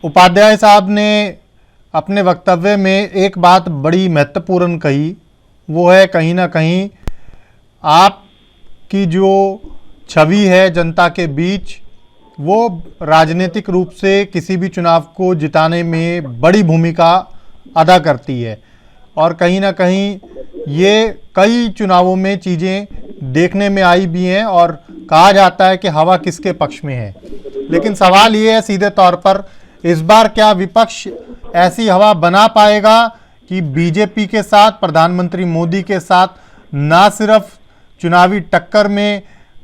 उपाध्याय साहब ने अपने वक्तव्य में एक बात बड़ी महत्वपूर्ण कही, वो है कहीं ना कहीं आपकी जो छवि है जनता के बीच, वो राजनीतिक रूप से किसी भी चुनाव को जिताने में बड़ी भूमिका अदा करती है। और कहीं ना कहीं ये कई चुनावों में चीज़ें देखने में आई भी हैं और कहा जाता है कि हवा किसके पक्ष में है। लेकिन सवाल ये है सीधे तौर पर, इस बार क्या विपक्ष ऐसी हवा बना पाएगा कि बीजेपी के साथ, प्रधानमंत्री मोदी के साथ ना सिर्फ चुनावी टक्कर में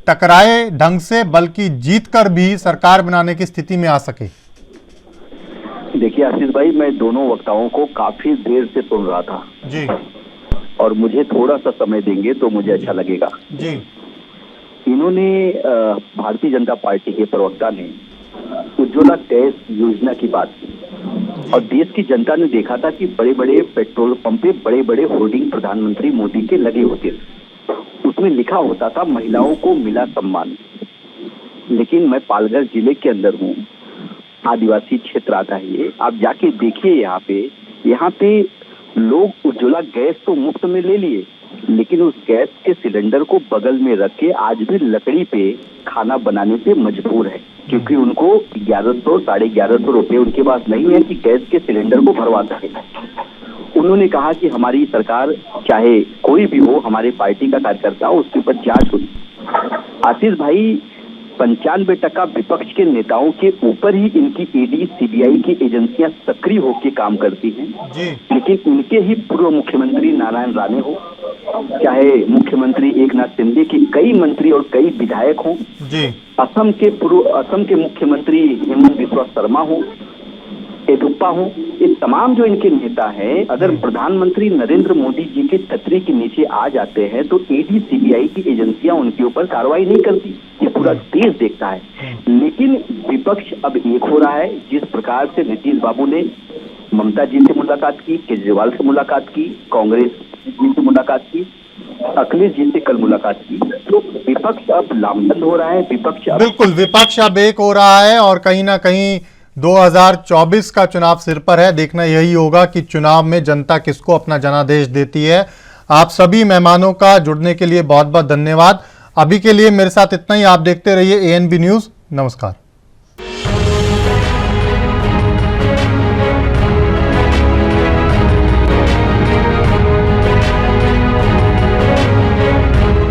टकराए ढंग से, बल्कि जीतकर भी सरकार बनाने की स्थिति में आ सके? देखिए आशीष भाई, मैं दोनों वक्ताओं को काफी देर से सुन रहा था जी, और मुझे थोड़ा सा समय देंगे तो मुझे अच्छा लगेगा जी। इन्होंने भारतीय जनता पार्टी के प्रवक्ता ने उज्ज्वला गैस योजना की बात की और देश की जनता ने देखा था कि बड़े बड़े पेट्रोल पंप पे बड़े बड़े होर्डिंग प्रधानमंत्री मोदी के लगे होते थे, उसमें लिखा होता था महिलाओं को मिला सम्मान। लेकिन मैं पालघर जिले के अंदर हूँ, आदिवासी क्षेत्र आता है ये, आप जाके देखिए यहाँ पे लोग उज्ज्वला गैस तो मुफ्त में ले लिए, लेकिन उस गैस के सिलेंडर को बगल में रख के आज भी लकड़ी पे खाना बनाने से मजबूर है, क्योंकि उनको 1100 साढ़े 1100 रुपए उनके पास नहीं है कि गैस के सिलेंडर को भरवा सके। उन्होंने कहा कि हमारी सरकार, चाहे कोई भी हो, हमारे पार्टी का कार्यकर्ता हो, उसके ऊपर जांच हुई। आशीष भाई, 95% विपक्ष के नेताओं के ऊपर ही इनकी ईडी सीबीआई की एजेंसियां सक्रिय होकर काम करती हैं, लेकिन इनके ही पूर्व मुख्यमंत्री नारायण राणे हो, चाहे मुख्यमंत्री एकनाथ शिंदे के कई मंत्री और कई विधायक हों, असम के मुख्यमंत्री हेमंत बिस्वा शर्मा हो, येदुप्पा हो, ये तमाम जो इनके नेता हैं, अगर प्रधानमंत्री नरेंद्र मोदी जी के छतरी के नीचे आ जाते हैं तो ईडी सीबीआई की एजेंसियां उनके ऊपर कार्रवाई नहीं करती, ये पूरा देश देखता है। लेकिन विपक्ष अब एक हो रहा है। जिस प्रकार से नीतीश बाबू ने ममता जी से मुलाकात की, केजरीवाल से मुलाकात की, कांग्रेस जी से मुलाकात की, अखिलेश जी से कल मुलाकात की, तो विपक्ष अब लामबंद हो रहा है। बिल्कुल, विपक्ष अब एक हो रहा है और कहीं ना कहीं 2024 का चुनाव सिर पर है। देखना यही होगा कि चुनाव में जनता किसको अपना जनादेश देती है। आप सभी मेहमानों का जुड़ने के लिए बहुत बहुत धन्यवाद। अभी के लिए मेरे साथ इतना ही। आप देखते रहिए ANB न्यूज़। नमस्कार।